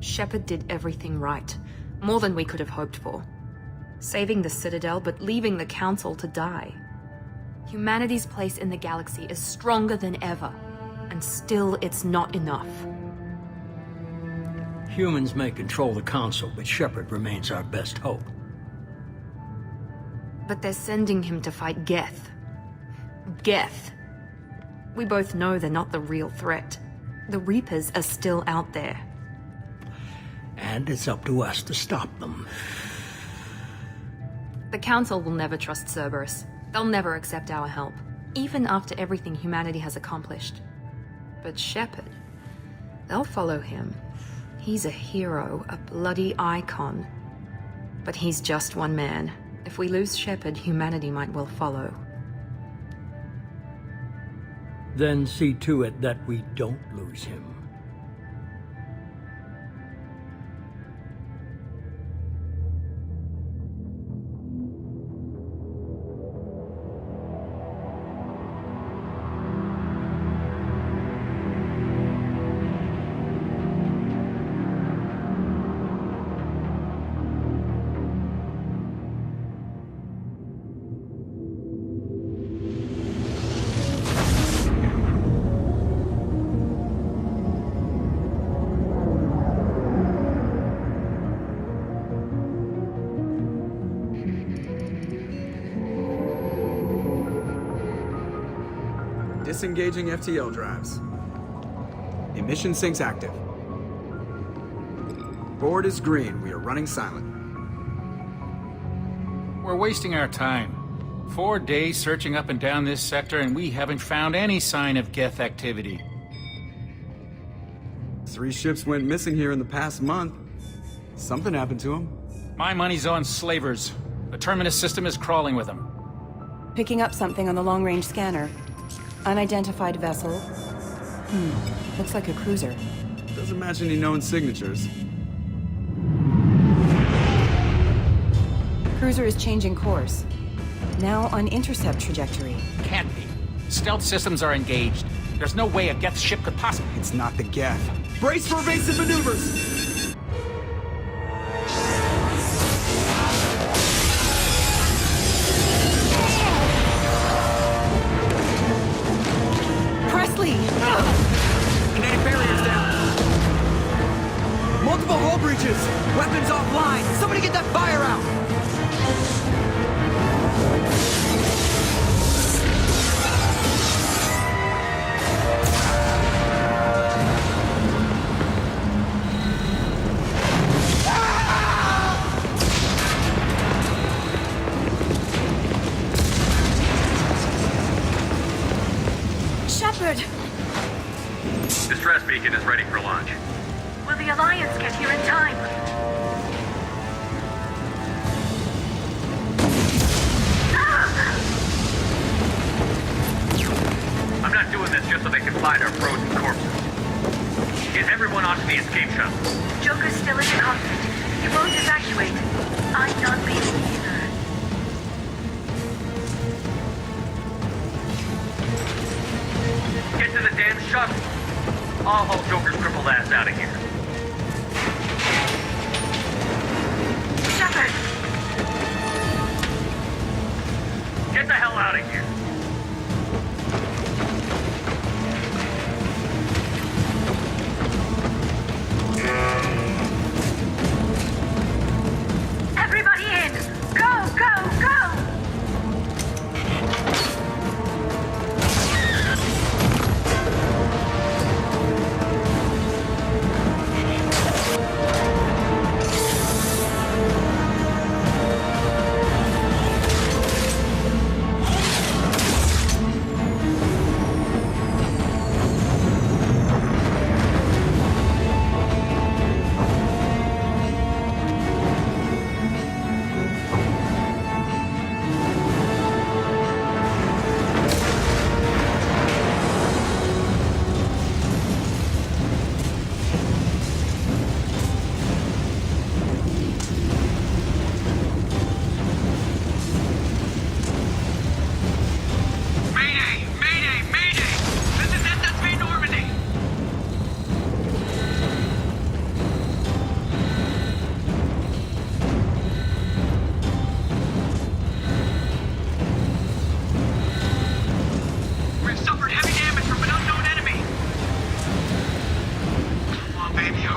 Shepard did everything right. More than we could have hoped for. Saving the Citadel, but leaving the Council to die. Humanity's place in the galaxy is stronger than ever. And still, it's not enough. Humans may control the Council, but Shepard remains our best hope. But they're sending him to fight Geth. Geth. We both know they're not the real threat. The Reapers are still out there. And it's up to us to stop them. The Council will never trust Cerberus. They'll never accept our help, even after everything humanity has accomplished. But Shepard, they'll follow him. He's a hero, a bloody icon. But he's just one man. If we lose Shepard, humanity might well follow. Then see to it that we don't lose him. Disengaging FTL drives. Emission sinks active. Board is green. We are running silent. We're wasting our time. 4 days searching up and down this sector, and we haven't found any sign of Geth activity. 3 ships went missing here in the past month. Something happened to them. My money's on slavers. The Terminus system is crawling with them. Picking up something on the long-range scanner. Unidentified vessel. Looks like a cruiser. Doesn't match any known signatures. Cruiser is changing course. Now on intercept trajectory. Can't be. Stealth systems are engaged. There's no way a Geth ship could possibly... It's not the Geth. Brace for evasive maneuvers! Kinetic barriers down. Multiple hull breaches. Weapons offline. Somebody get that fire out. Shepard! Distress beacon is ready for launch. Will the Alliance get here in time? I'm not doing this just so they can find our frozen corpses. Get everyone onto the escape shuttle. Joker's still in the cockpit. He won't evacuate. I'm not leaving either. Get to the damn shuttle. I'll haul Joker's crippled ass out of here. Shepard! Get the hell out of here. Everybody in! Go, go, go!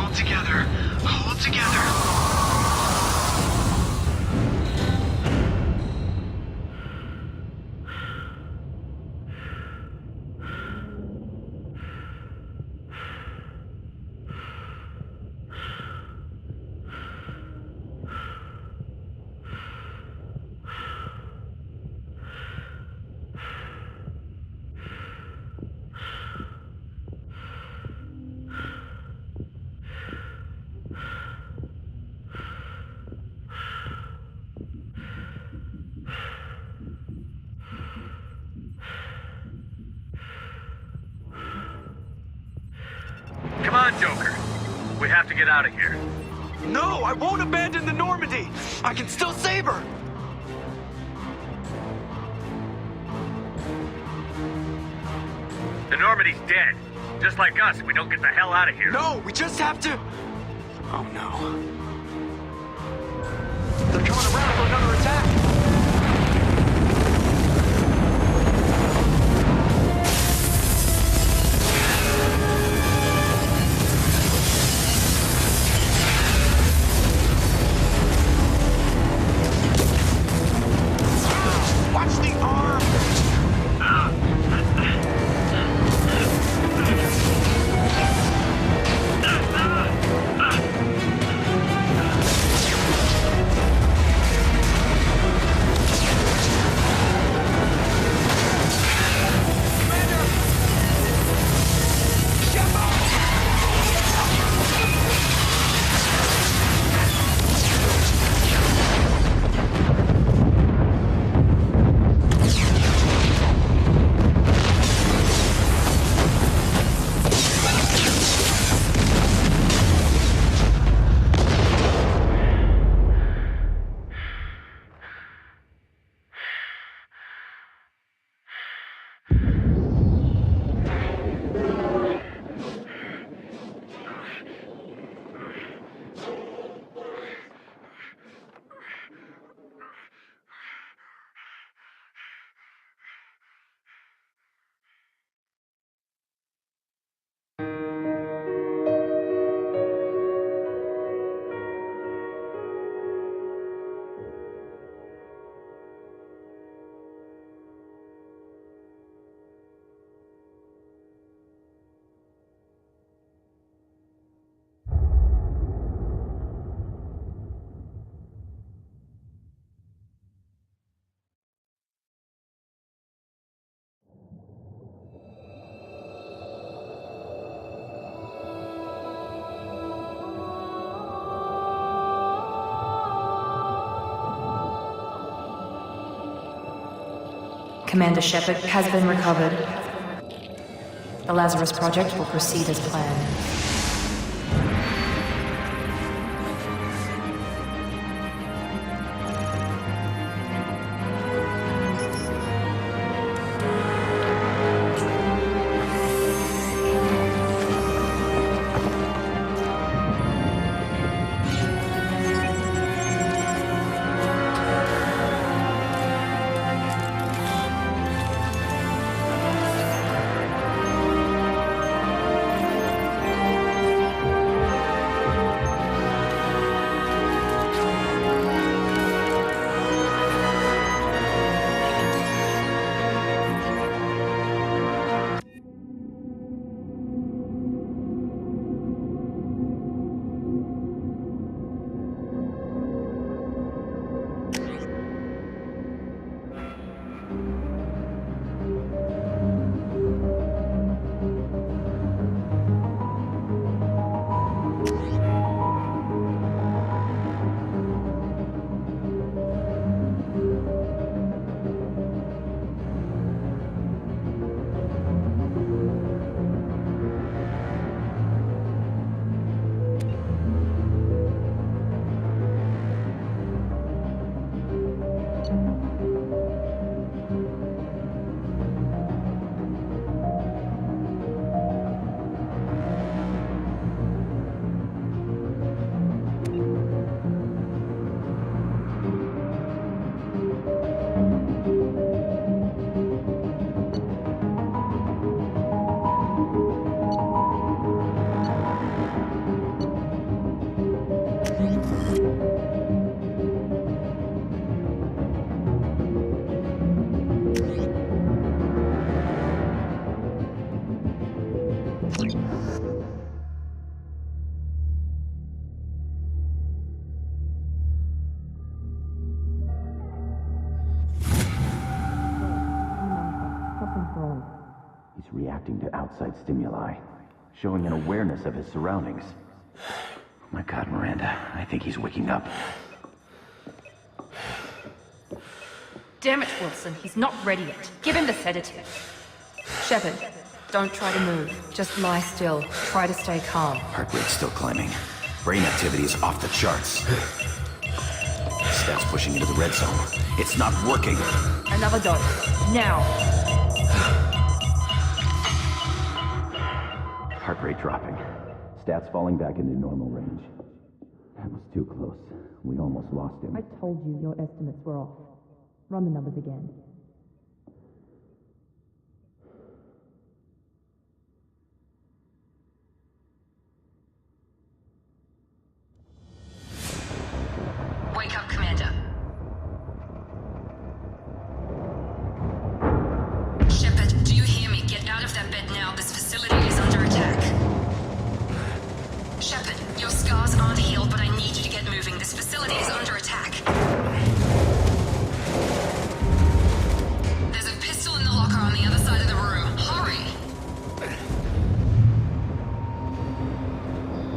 Hold together. Hold together. Come on, Joker. We have to get out of here. No, I won't abandon the Normandy. I can still save her. The Normandy's dead. Just like us if we don't get the hell out of here. No, we just have to... Oh, no. They're coming around for another attack. Watch the arm! Commander Shepard has been recovered. The Lazarus Project will proceed as planned. He's reacting to outside stimuli, showing an awareness of his surroundings. Oh my God, Miranda, I think he's waking up. Damn it, Wilson, he's not ready yet. Give him the sedative. Shepard, don't try to move. Just lie still. Try to stay calm. Heart rate's still climbing. Brain activity is off the charts. Stats pushing into the red zone. It's not working. Another dose. Now. Heart rate dropping. Stats falling back into normal range. That was too close. We almost lost him. I told you your estimates were off. Run the numbers again. Wake up, Commander. Shepard, do you hear me? Get out of that bed now. This facility is under attack. Shepard, your scars aren't healed, but I need you to get moving. This facility is under attack. There's a pistol in the locker on the other side of the room. Hurry!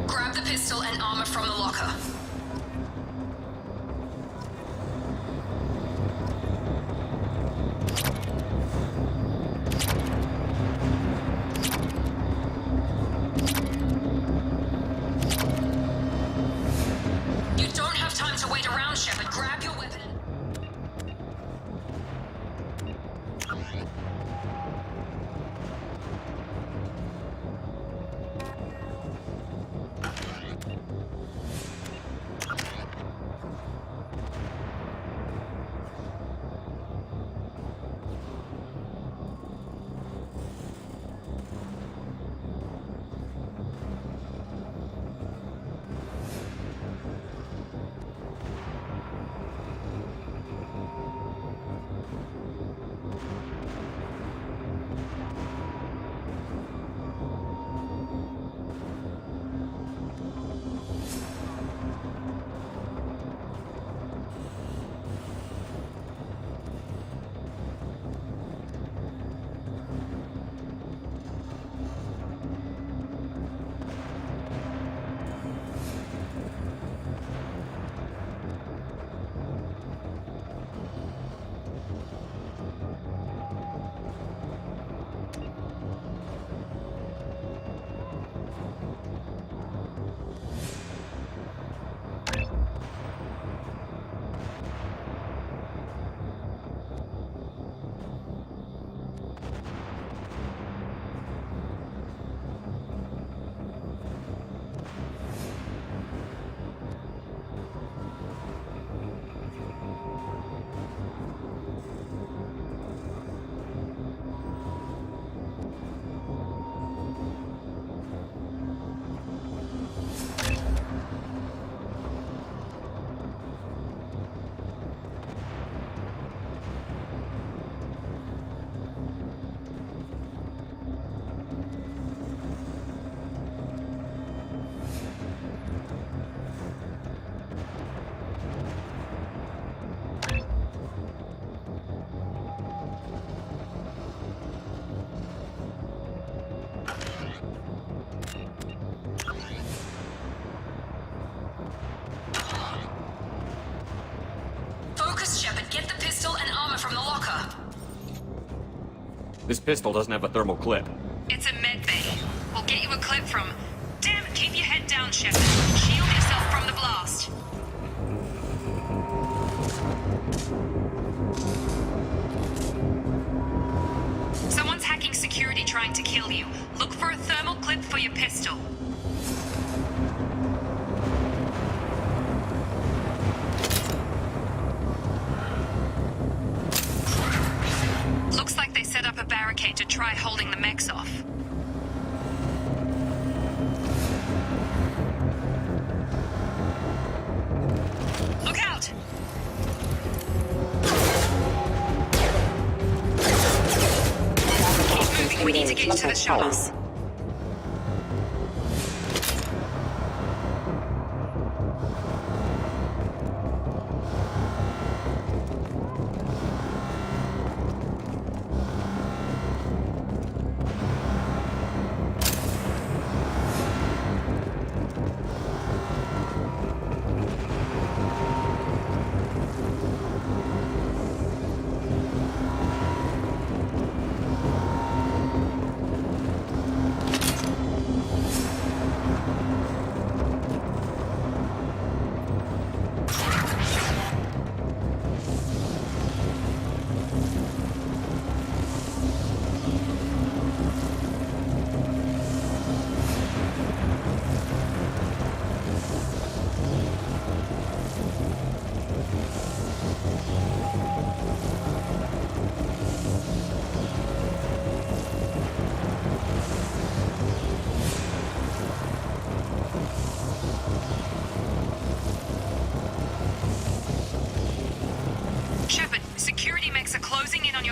Grab the pistol and armor from the locker. You don't have time to wait around, Shepard. Grab your weapon. Shepard, get the pistol and armor from the locker. This pistol doesn't have a thermal clip. It's a med bay. We'll get you a clip from... Damn it, keep your head down, Shepard. Shield yourself from the blast. Someone's hacking security trying to kill you. Look for a thermal clip for your pistol. Looks like they set up a barricade to try holding the mechs off. Look out! Keep moving, we need to get to the shuttles.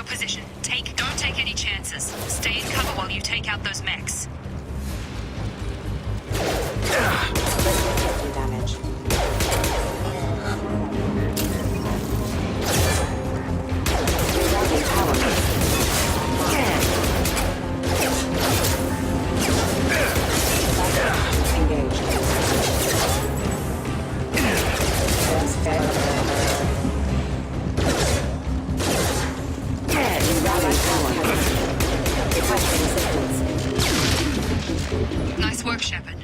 your position. Don't take any chances. Stay in cover while you take out those mechs. Damage. Nice work, Shepard.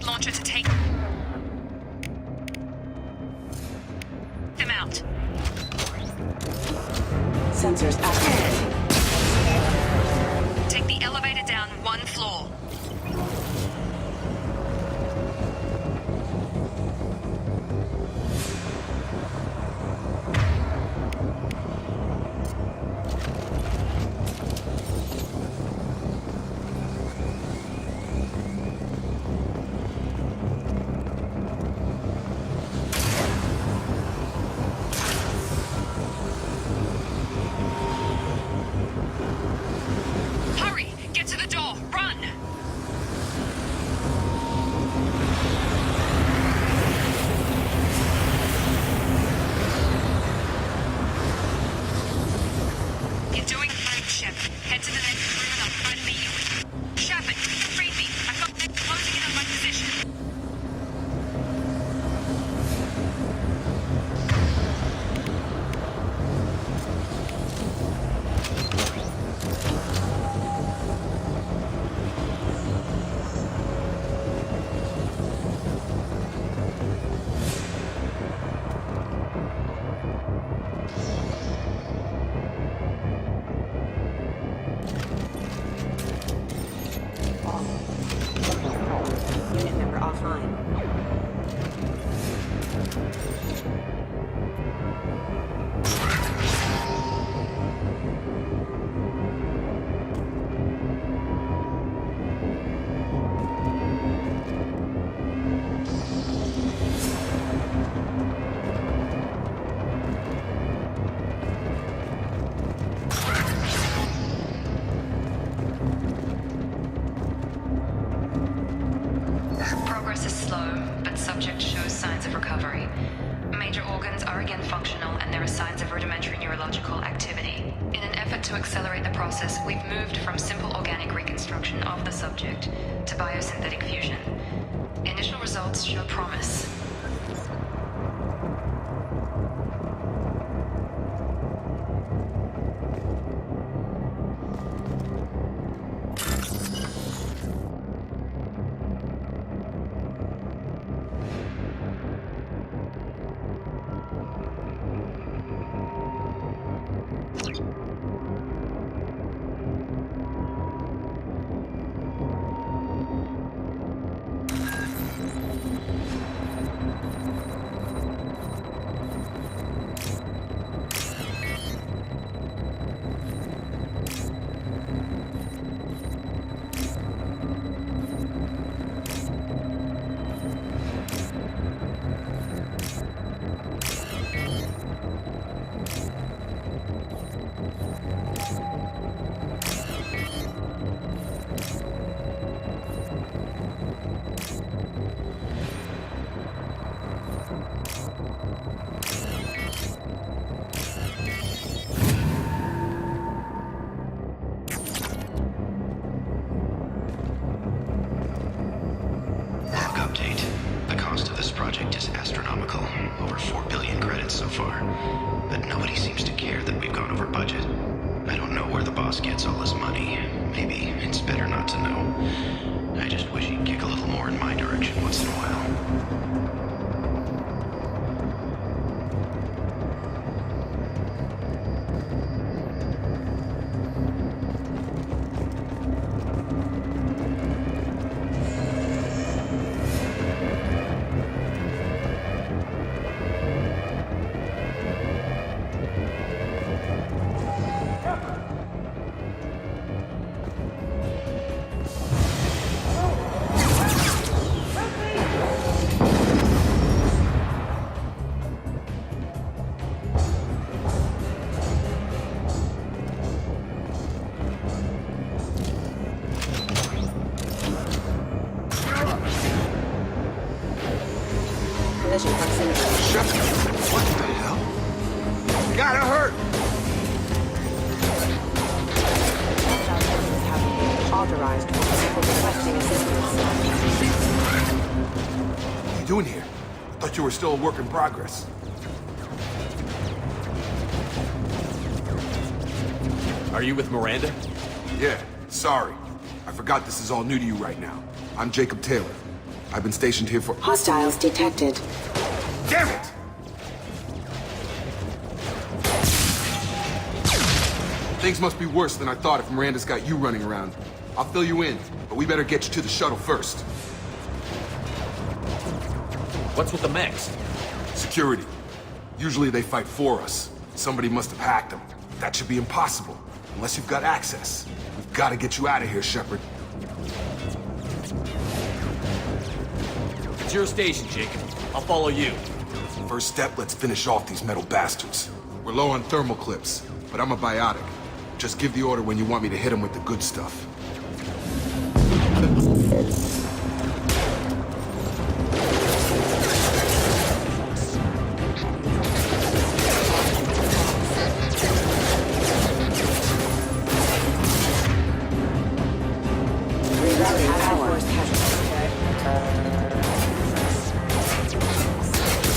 launcher to take them out. Sensors activated. Take the elevator down one floor. Hurry! Get to the door! Run! You're doing great, Shep. Head to the next room and I'll try to meet you. Shepard, read me. I've got them closing in on my position. Unit member offline. Progress is slow, but subject shows signs of recovery. Major organs are again functional, and there are signs of rudimentary neurological activity. In an effort to accelerate the process, we've moved from simple organic reconstruction of the subject to biosynthetic fusion. Initial results show promise. authorized for people requesting assistance. What are you doing here? I thought you were still a work in progress. Are you with Miranda? Yeah, sorry. I forgot this is all new to you right now. I'm Jacob Taylor. I've been stationed here for— Hostiles detected. Damn it! Things must be worse than I thought if Miranda's got you running around. I'll fill you in, but we better get you to the shuttle first. What's with the mechs? Security. Usually they fight for us. Somebody must have hacked them. That should be impossible, unless you've got access. We've got to get you out of here, Shepard. It's your station, Jacob. I'll follow you. First step, let's finish off these metal bastards. We're low on thermal clips, but I'm a biotic. Just give the order when you want me to hit them with the good stuff.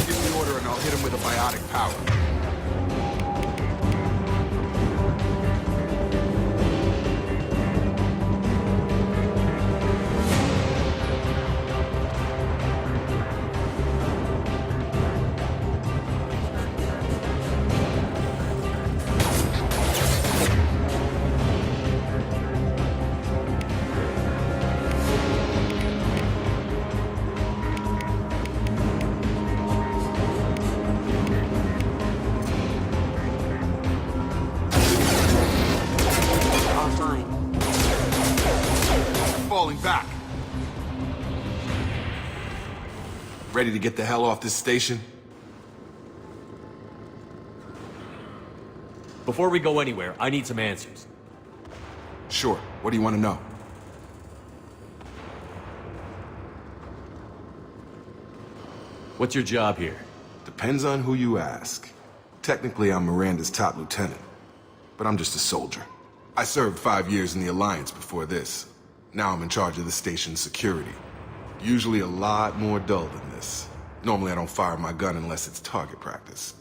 Give the order and I'll hit him with a biotic power. Falling back. Ready to get the hell off this station? Before we go anywhere, I need some answers. Sure. What do you want to know? What's your job here? Depends on who you ask. Technically, I'm Miranda's top lieutenant, but I'm just a soldier. I served 5 years in the Alliance before this. Now I'm in charge of the station's security. Usually a lot more dull than this. Normally I don't fire my gun unless it's target practice.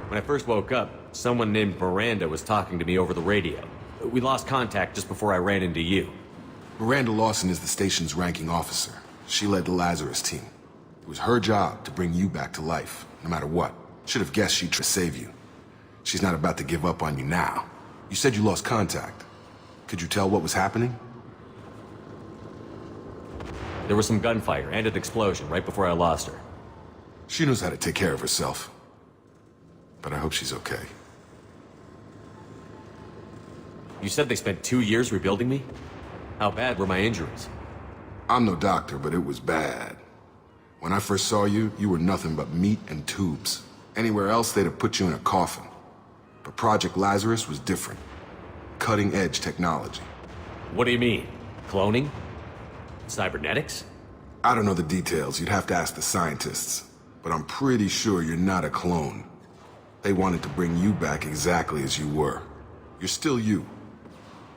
When I first woke up, someone named Miranda was talking to me over the radio. We lost contact just before I ran into you. Miranda Lawson is the station's ranking officer. She led the Lazarus team. It was her job to bring you back to life, no matter what. Should have guessed she'd try to save you. She's not about to give up on you now. You said you lost contact. Could you tell what was happening? There was some gunfire and an explosion right before I lost her. She knows how to take care of herself. But I hope she's okay. You said they spent 2 years rebuilding me? How bad were my injuries? I'm no doctor, but it was bad. When I first saw you, you were nothing but meat and tubes. Anywhere else, they'd have put you in a coffin. But Project Lazarus was different. Cutting-edge technology. What do you mean? Cloning? Cybernetics? I don't know the details. You'd have to ask the scientists. But I'm pretty sure you're not a clone. They wanted to bring you back exactly as you were. You're still you.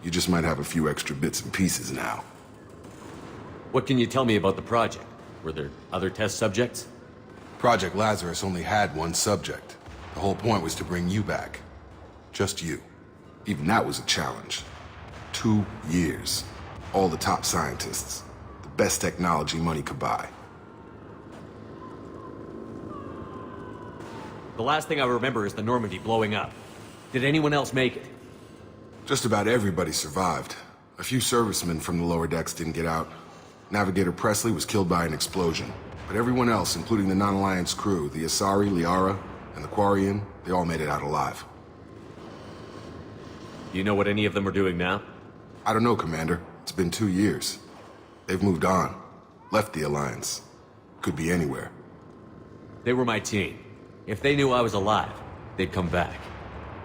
You just might have a few extra bits and pieces now. What can you tell me about the project? Were there other test subjects? Project Lazarus only had one subject. The whole point was to bring you back. Just you. Even that was a challenge. 2 years. All the top scientists. The best technology money could buy. The last thing I remember is the Normandy blowing up. Did anyone else make it? Just about everybody survived. A few servicemen from the lower decks didn't get out. Navigator Presley was killed by an explosion. But everyone else, including the non-Alliance crew, the Asari, Liara, and the Quarian, they all made it out alive. Do you know what any of them are doing now? I don't know, Commander. It's been 2 years. They've moved on. Left the Alliance. Could be anywhere. They were my team. If they knew I was alive, they'd come back.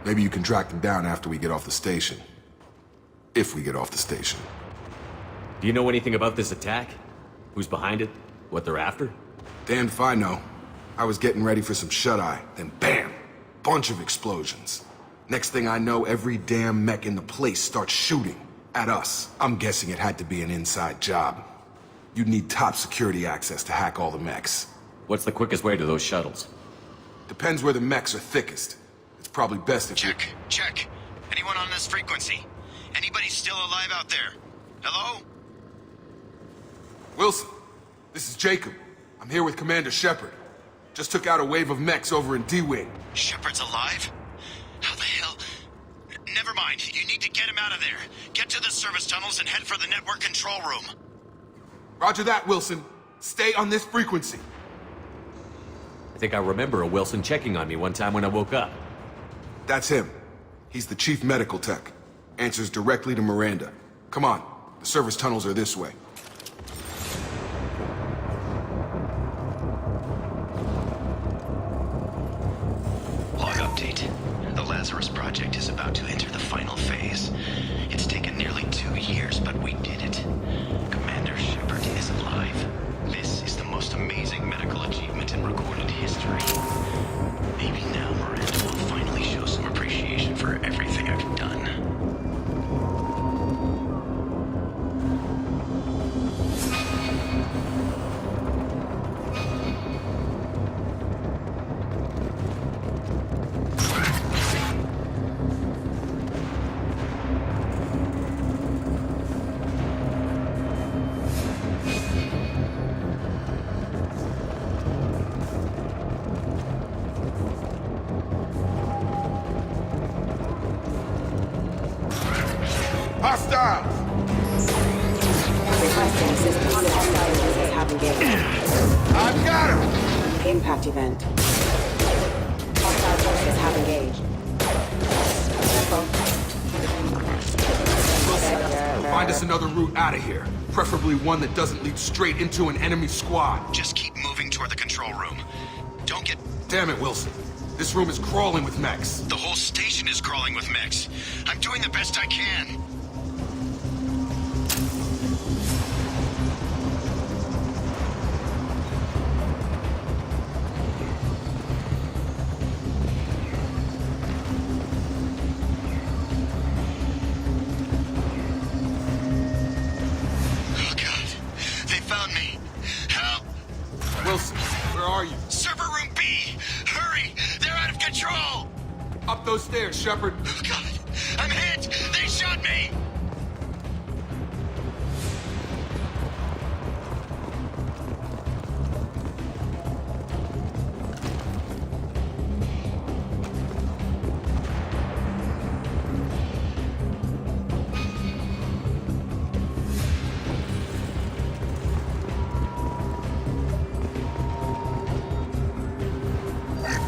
Maybe you can track them down after we get off the station. If we get off the station. Do you know anything about this attack? Who's behind it? What they're after? Damned if I know. I was getting ready for some shut-eye, then bam! Bunch of explosions. Next thing I know, every damn mech in the place starts shooting at us. I'm guessing it had to be an inside job. You'd need top security access to hack all the mechs. What's the quickest way to those shuttles? Depends where the mechs are thickest. It's probably best if you... Check. Anyone on this frequency? Anybody still alive out there? Hello? Wilson, this is Jacob. I'm here with Commander Shepard. Just took out a wave of mechs over in D-Wing. Shepard's alive? How the hell? Never mind. You need to get him out of there. Get to the service tunnels and head for the network control room. Roger that, Wilson. Stay on this frequency. I think I remember a Wilson checking on me one time when I woke up. That's him. He's the chief medical tech. Answers directly to Miranda. Come on. The service tunnels are this way. Log update. The Lazarus Project is about to enter the final phase. It's taken nearly 2 years, but we did it. Commander Shepard is alive. This is the most amazing medical achievement in recorded history. Maybe now Miranda will finally show some appreciation for everything I've done. Hostiles! Requesting assistance. Hostile forces have engaged. I've got him! Impact event. Hostile forces have engaged. Wilson, find us another route out of here. Preferably one that doesn't lead straight into an enemy squad. Just keep moving toward the control room. Don't get... Damn it, Wilson. This room is crawling with mechs. The whole station is crawling with mechs. I'm doing the best I can. Oh, God. They found me. Help! Wilson, where are you? Server room B! Hurry! They're out of control! Up those stairs, Shepard. Oh, God! I'm hit! They shot me!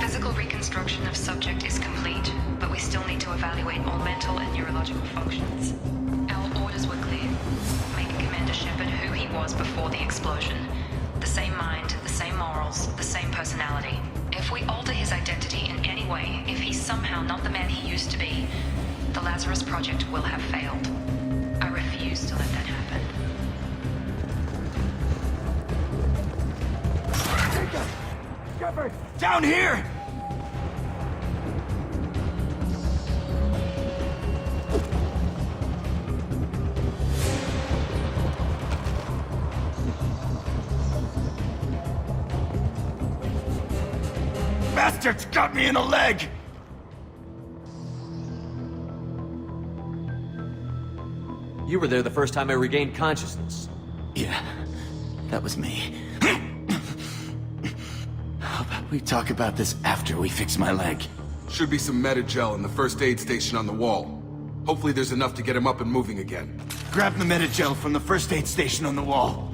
Physical reconstruction of subject is complete, but we still need to evaluate all mental and neurological functions. Our orders were clear. Make Commander Shepard who he was before the explosion. The same mind, the same morals, the same personality. If we alter his identity in any way, if he's somehow not the man he used to be, the Lazarus Project will have failed. I refuse to let that happen. Shepard! Down here! Bastards got me in the leg! You were there the first time I regained consciousness. Yeah, that was me. How about we talk about this after we fix my leg? Should be some Metagel in the first aid station on the wall. Hopefully there's enough to get him up and moving again. Grab the Metagel from the first aid station on the wall.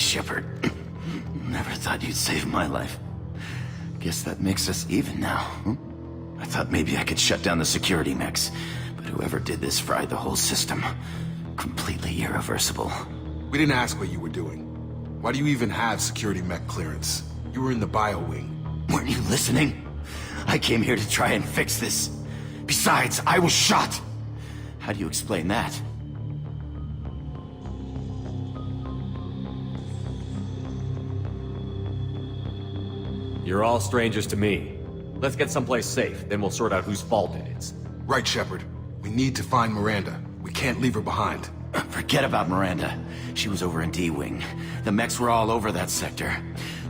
Thanks, Shepard. Never thought you'd save my life. Guess that makes us even now. I thought maybe I could shut down the security mechs, but whoever did this fried the whole system. Completely irreversible. We didn't ask what you were doing. Why do you even have security mech clearance? You were in the bio wing. Weren't you listening? I came here to try and fix this. Besides, I was shot. How do you explain that? You're all strangers to me. Let's get someplace safe, then we'll sort out whose fault it is. Right, Shepard. We need to find Miranda. We can't leave her behind. Forget about Miranda. She was over in D-Wing. The mechs were all over that sector.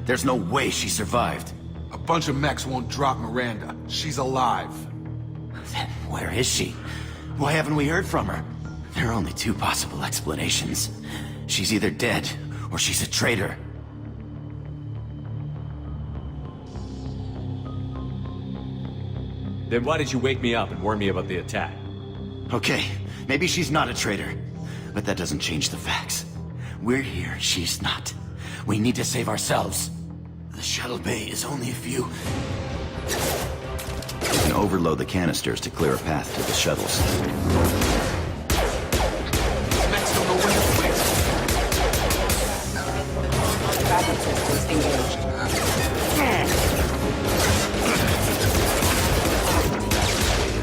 There's no way she survived. A bunch of mechs won't drop Miranda. She's alive. Then where is she? Why haven't we heard from her? There are only two possible explanations. She's either dead, or she's a traitor. Then why did you wake me up and warn me about the attack? Okay, maybe she's not a traitor, but that doesn't change the facts. We're here, she's not. We need to save ourselves. The shuttle bay is only a few... We can overload the canisters to clear a path to the shuttles. Mechs don't know when to quit. Backup systems engaged.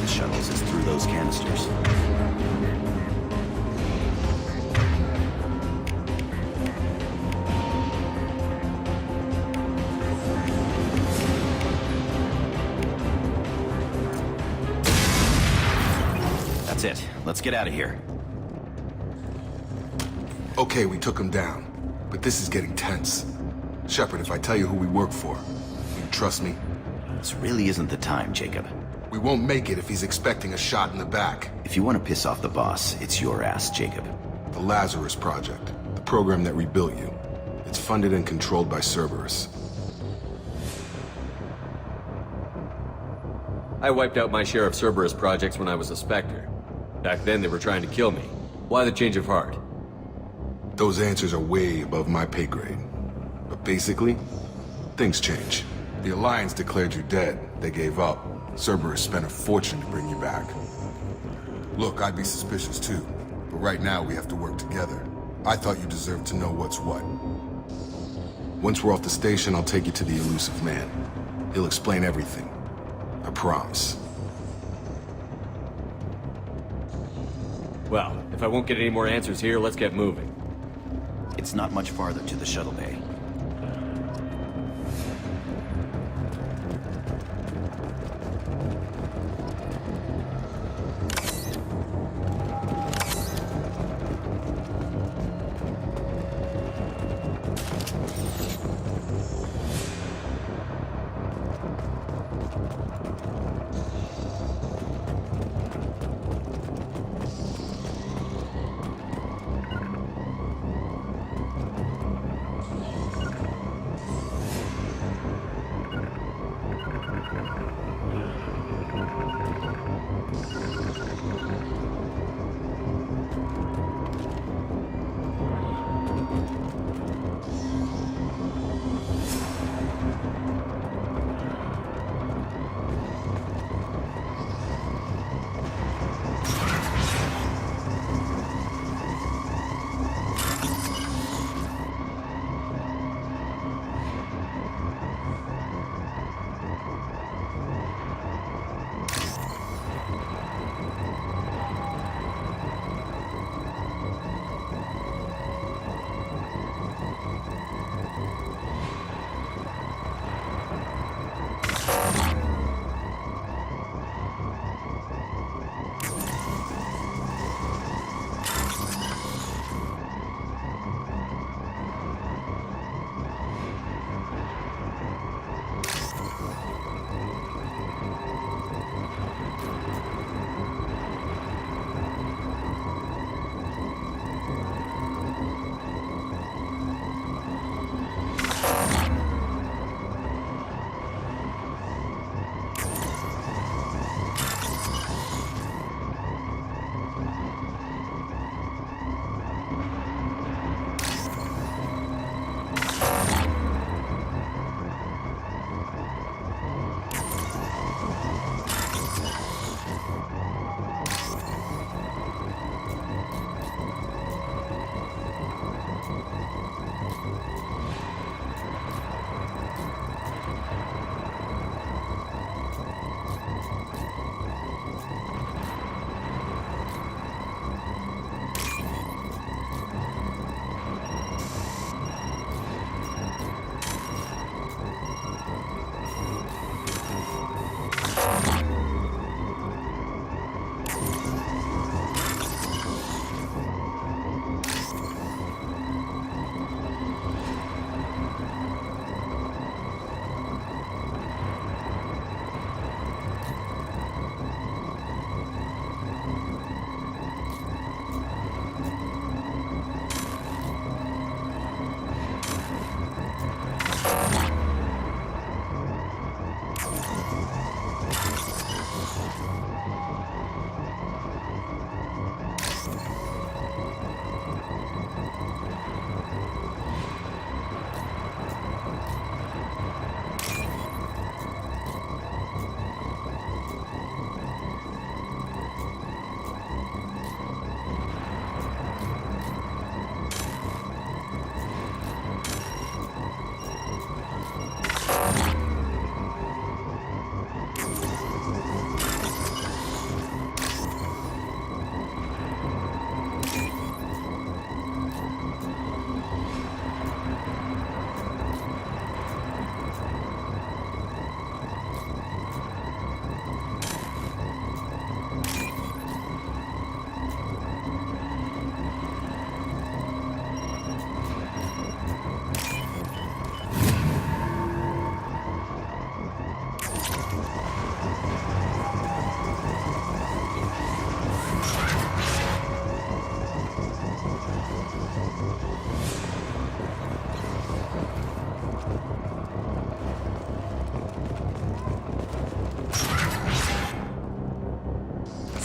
The shuttles is through those canisters. That's it. Let's get out of here. Okay, we took him down. But this is getting tense. Shepard, if I tell you who we work for, you trust me? This really isn't the time, Jacob. We won't make it if he's expecting a shot in the back. If you want to piss off the boss, it's your ass, Jacob. The RUS project. The program that rebuilt you. It's funded and controlled by Cerberus. I wiped out my share of Cerberus projects when I was a Spectre. Back then, they were trying to kill me. Why the change of heart? Those answers are way above my pay grade. But basically, things change. The Alliance declared you dead. They gave up. Cerberus spent a fortune to bring you back. Look, I'd be suspicious too. But right now, we have to work together. I thought you deserved to know what's what. Once we're off the station, I'll take you to the elusive man. He'll explain everything. I promise. Well, if I won't get any more answers here, let's get moving. It's not much farther to the shuttle bay.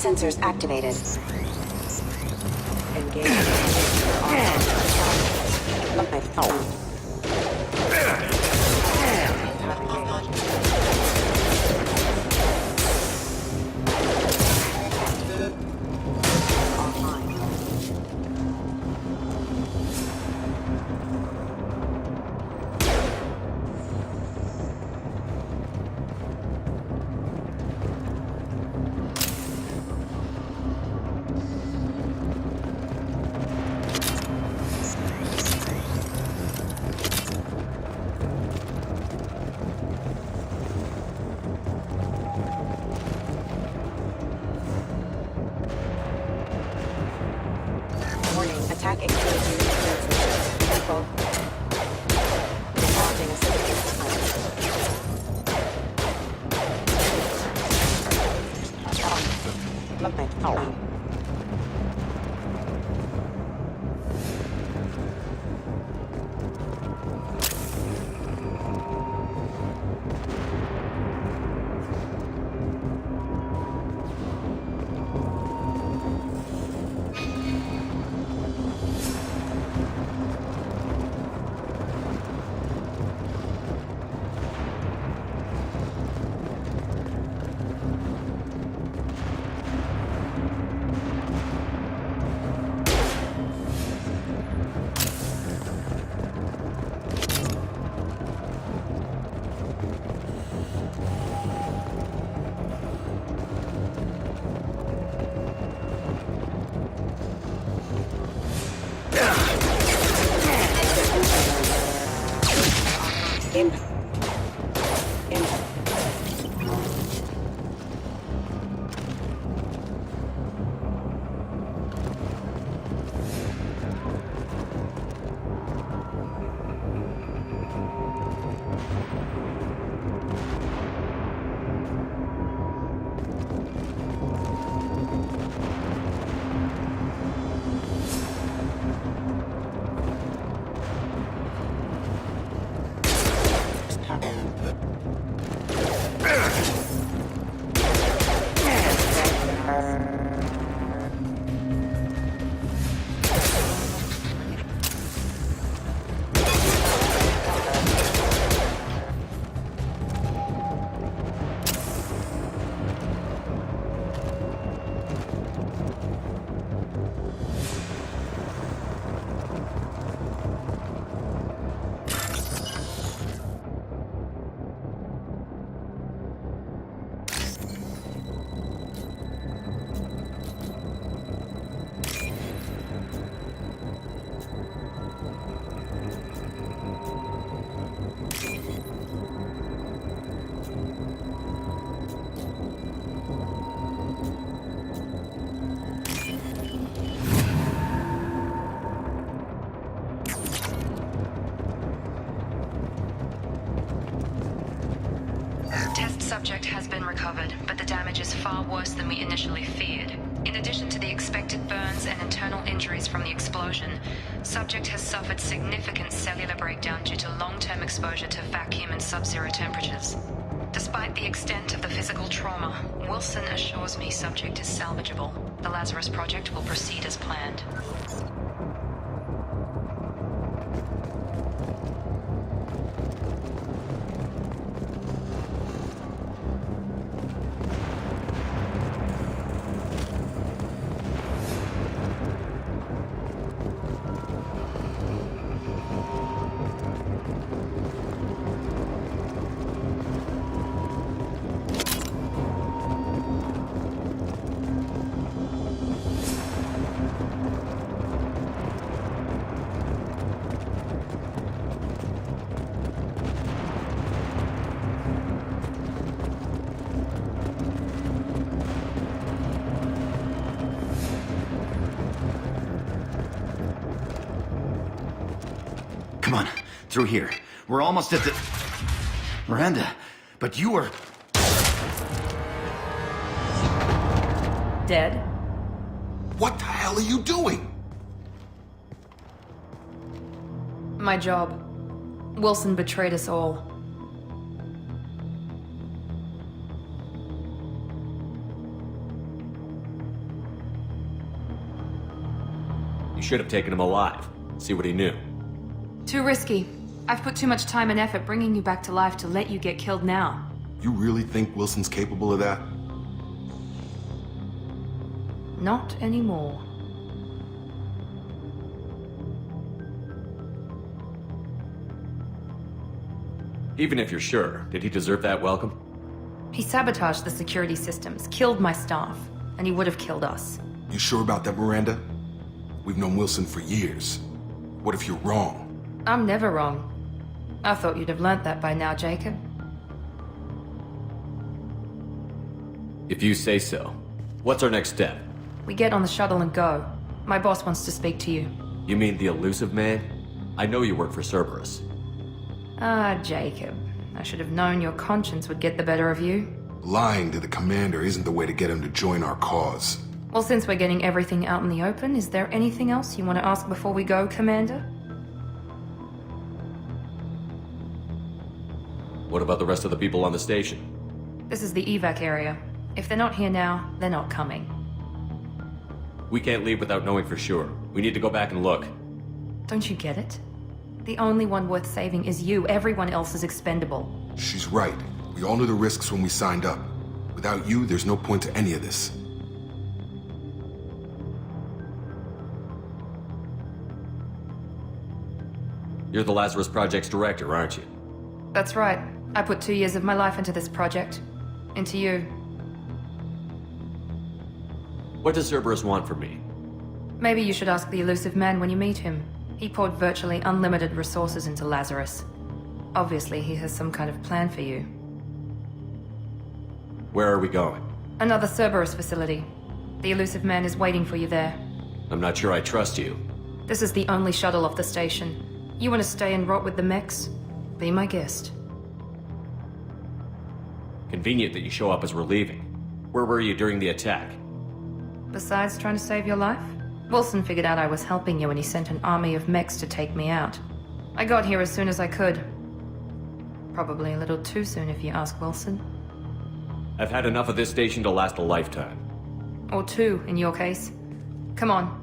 Sensors activated. Attack activity. Careful. Launching a significant Subject has been recovered, but the damage is far worse than we initially feared. In addition to the expected burns and internal injuries from the explosion, subject has suffered significant cellular breakdown due to long-term exposure to vacuum and sub-zero temperatures. Despite the extent of the physical trauma, Wilson assures me subject is salvageable. The Lazarus Project will proceed as planned. Come on, through here. We're almost at the... Miranda, but you were... Dead? What the hell are you doing? My job. Wilson betrayed us all. should have taken him alive. See what he knew. Too risky. I've put too much time and effort bringing you back to life to let you get killed now. You really think Wilson's capable of that? Not anymore. Even if you're sure, did he deserve that welcome? He sabotaged the security systems, killed my staff, and he would have killed us. You sure about that, Miranda? We've known Wilson for years. What if you're wrong? I'm never wrong. I thought you'd have learnt that by now, Jacob. If you say so. What's our next step? We get on the shuttle and go. My boss wants to speak to you. You mean the elusive man? I know you work for Cerberus. Ah, Jacob. I should have known your conscience would get the better of you. Lying to the commander isn't the way to get him to join our cause. Well, since we're getting everything out in the open, is there anything else you want to ask before we go, Commander? What about the rest of the people on the station? This is the evac area. If they're not here now, they're not coming. We can't leave without knowing for sure. We need to go back and look. Don't you get it? The only one worth saving is you. Everyone else is expendable. She's right. We all knew the risks when we signed up. Without you, there's no point to any of this. You're the Lazarus Project's director, aren't you? That's right. I put 2 years of my life into this project. Into you. What does Cerberus want from me? Maybe you should ask the elusive man when you meet him. He poured virtually unlimited resources into Lazarus. Obviously, he has some kind of plan for you. Where are we going? Another Cerberus facility. The elusive man is waiting for you there. I'm not sure I trust you. This is the only shuttle off the station. You want to stay and rot with the mechs? Be my guest. Convenient that you show up as we're leaving. Where were you during the attack? Besides trying to save your life? Wilson figured out I was helping you and he sent an army of mechs to take me out. I got here as soon as I could. Probably a little too soon if you ask Wilson. I've had enough of this station to last a lifetime. Or 2, in your case. Come on.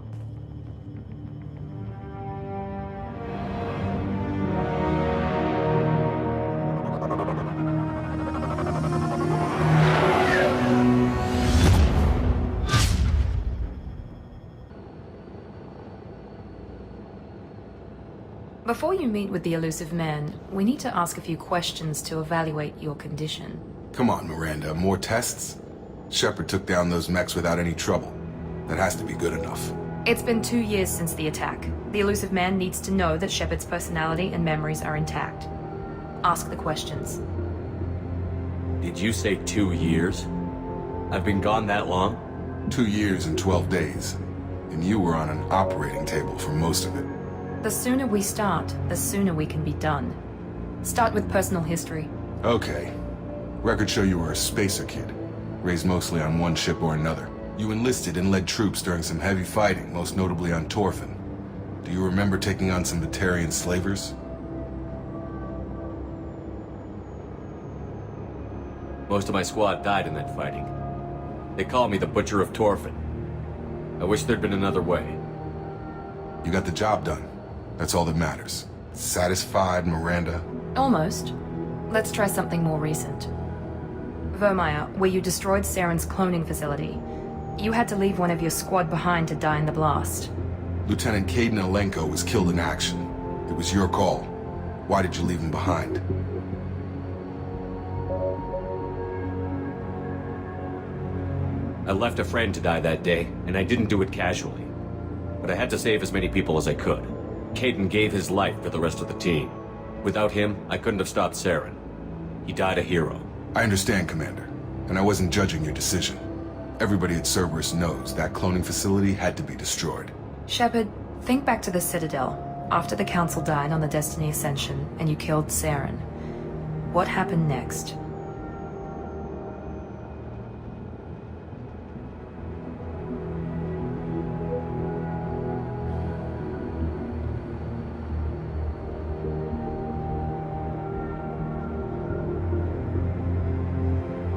Before you meet with the elusive man, we need to ask a few questions to evaluate your condition. Come on, Miranda. More tests? Shepard took down those mechs without any trouble. That has to be good enough. It's been 2 years since the attack. The elusive man needs to know that Shepard's personality and memories are intact. Ask the questions. Did you say 2 years? I've been gone that long? 2 years and 12 days. And you were on an operating table for most of it. The sooner we start, the sooner we can be done. Start with personal history. Okay. Records show you were a spacer kid, raised mostly on one ship or another. You enlisted and led troops during some heavy fighting, most notably on Torfin. Do you remember taking on some Batarian slavers? Most of my squad died in that fighting. They call me the Butcher of Torfin. I wish there'd been another way. You got the job done. That's all that matters. Satisfied, Miranda? Almost. Let's try something more recent. Vermeer, where you destroyed Saren's cloning facility. You had to leave one of your squad behind to die in the blast. Lieutenant Caden Alenko was killed in action. It was your call. Why did you leave him behind? I left a friend to die that day, and I didn't do it casually. But I had to save as many people as I could. Caden gave his life for the rest of the team. Without him, I couldn't have stopped Saren. He died a hero. I understand, Commander, and I wasn't judging your decision. Everybody at Cerberus knows that cloning facility had to be destroyed. Shepard, think back to the Citadel, after the Council died on the Destiny Ascension, and you killed Saren. What happened next?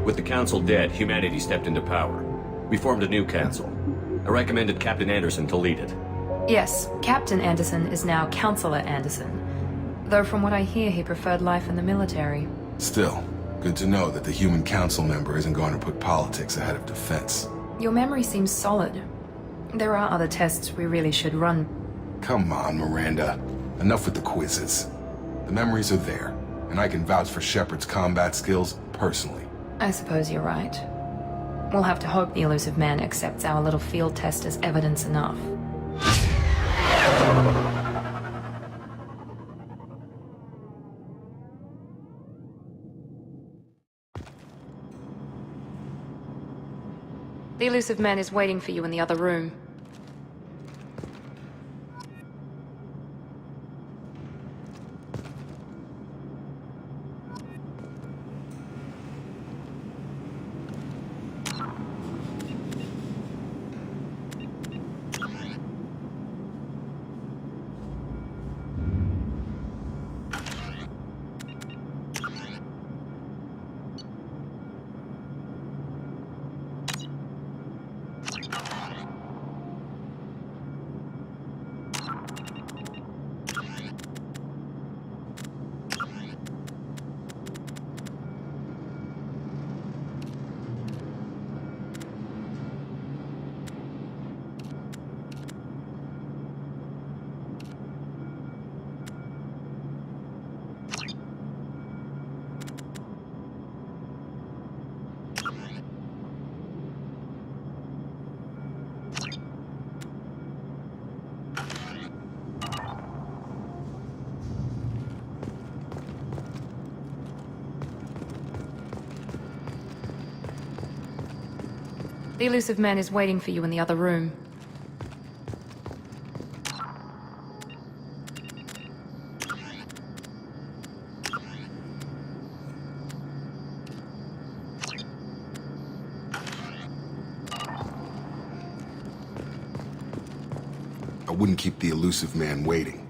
With the Council dead, humanity stepped into power. We formed a new council. I recommended Captain Anderson to lead it. Yes, Captain Anderson is now Counselor Anderson. Though from what I hear, he preferred life in the military. Still, good to know that the human council member isn't going to put politics ahead of defense. Your memory seems solid. There are other tests we really should run. Come on, Miranda. Enough with the quizzes. The memories are there, and I can vouch for Shepard's combat skills personally. I suppose you're right. We'll have to hope the elusive man accepts our little field test as evidence enough. The elusive man is waiting for you in the other room. The elusive man is waiting for you in the other room. I wouldn't keep the elusive man waiting.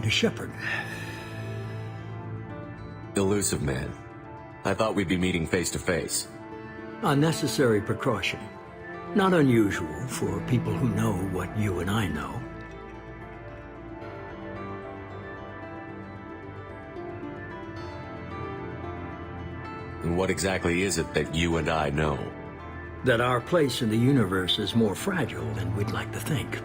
Commander Shepard. Elusive man. I thought we'd be meeting face to face. A necessary precaution. Not unusual for people who know what you and I know. And what exactly is it that you and I know? That our place in the universe is more fragile than we'd like to think.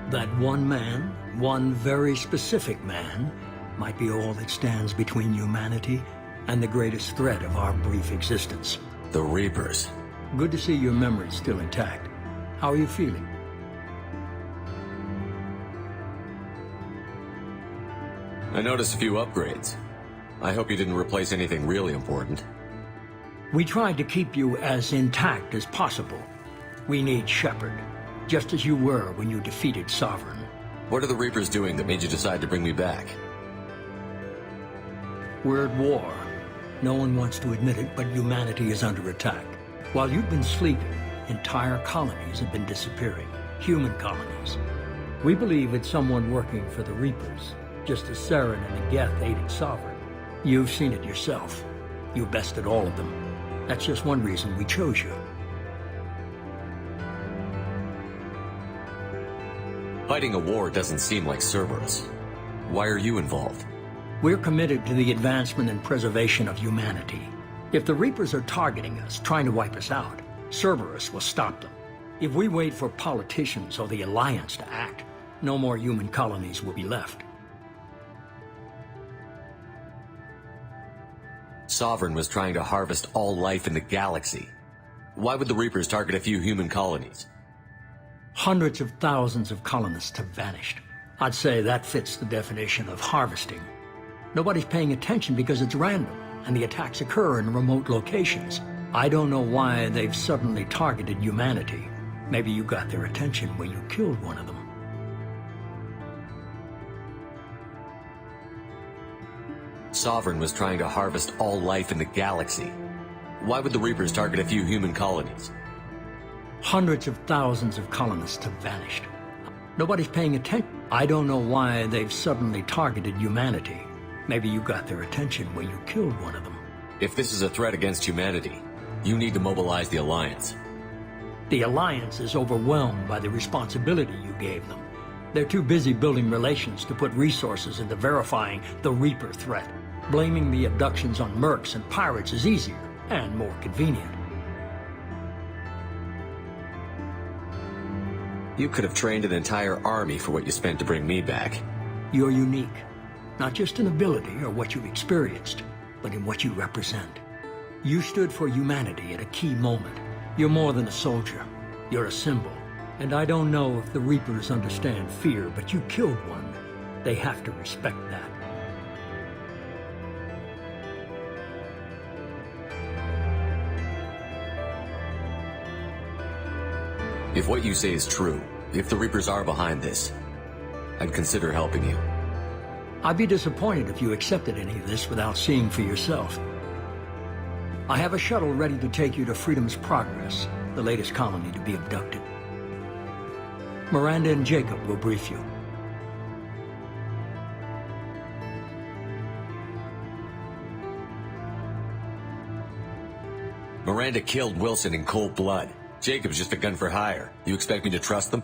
That one man, one very specific man, might be all that stands between humanity and the greatest threat of our brief existence. The Reapers. Good to see your memory's still intact. How are you feeling? I noticed a few upgrades. I hope you didn't replace anything really important. We tried to keep you as intact as possible. We need Shepard, just as you were when you defeated Sovereign. What are the Reapers doing that made you decide to bring me back? We're at war. No one wants to admit it, but humanity is under attack. While you've been sleeping, entire colonies have been disappearing. Human colonies. We believe it's someone working for the Reapers, just as Saren and the Geth aided Sovereign. You've seen it yourself. You bested all of them. That's just one reason we chose you. Fighting a war doesn't seem like Cerberus. Why are you involved? We're committed to the advancement and preservation of humanity. If the Reapers are targeting us, trying to wipe us out, Cerberus will stop them. If we wait for politicians or the Alliance to act, no more human colonies will be left. Sovereign was trying to harvest all life in the galaxy. Why would the Reapers target a few human colonies? Hundreds of thousands of colonists have vanished. I'd say that fits the definition of harvesting. Nobody's paying attention because it's random, and the attacks occur in remote locations. I don't know why they've suddenly targeted humanity. Maybe you got their attention when you killed one of them. Sovereign was trying to harvest all life in the galaxy. Why would the Reapers target a few human colonies? Hundreds of thousands of colonists have vanished. Nobody's paying attention. I don't know why they've suddenly targeted humanity. Maybe you got their attention when you killed one of them. If this is a threat against humanity, you need to mobilize the Alliance. The Alliance is overwhelmed by the responsibility you gave them. They're too busy building relations to put resources into verifying the Reaper threat. Blaming the abductions on mercs and pirates is easier and more convenient. You could have trained an entire army for what you spent to bring me back. You're unique, not just in ability or what you've experienced, but in what you represent. You stood for humanity at a key moment. You're more than a soldier. You're a symbol. And I don't know if the Reapers understand fear, but you killed one. They have to respect that. If what you say is true, if the Reapers are behind this, I'd consider helping you. I'd be disappointed if you accepted any of this without seeing for yourself. I have a shuttle ready to take you to Freedom's Progress, the latest colony to be abducted. Miranda and Jacob will brief you. Miranda killed Wilson in cold blood. Jacob's just a gun for hire. You expect me to trust them?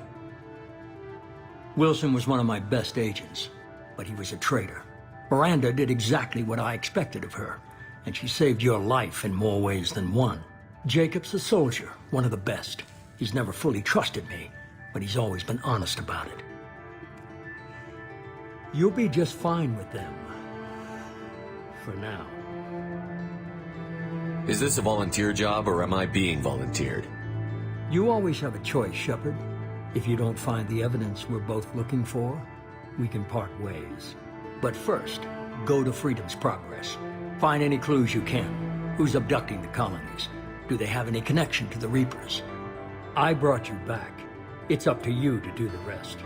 Wilson was one of my best agents, but he was a traitor. Miranda did exactly what I expected of her, and she saved your life in more ways than one. Jacob's a soldier, one of the best. He's never fully trusted me, but he's always been honest about it. You'll be just fine with them. For now. Is this a volunteer job, or am I being volunteered? You always have a choice, Shepard. If you don't find the evidence we're both looking for, we can part ways. But first, go to Freedom's Progress. Find any clues you can. Who's abducting the colonies? Do they have any connection to the Reapers? I brought you back. It's up to you to do the rest.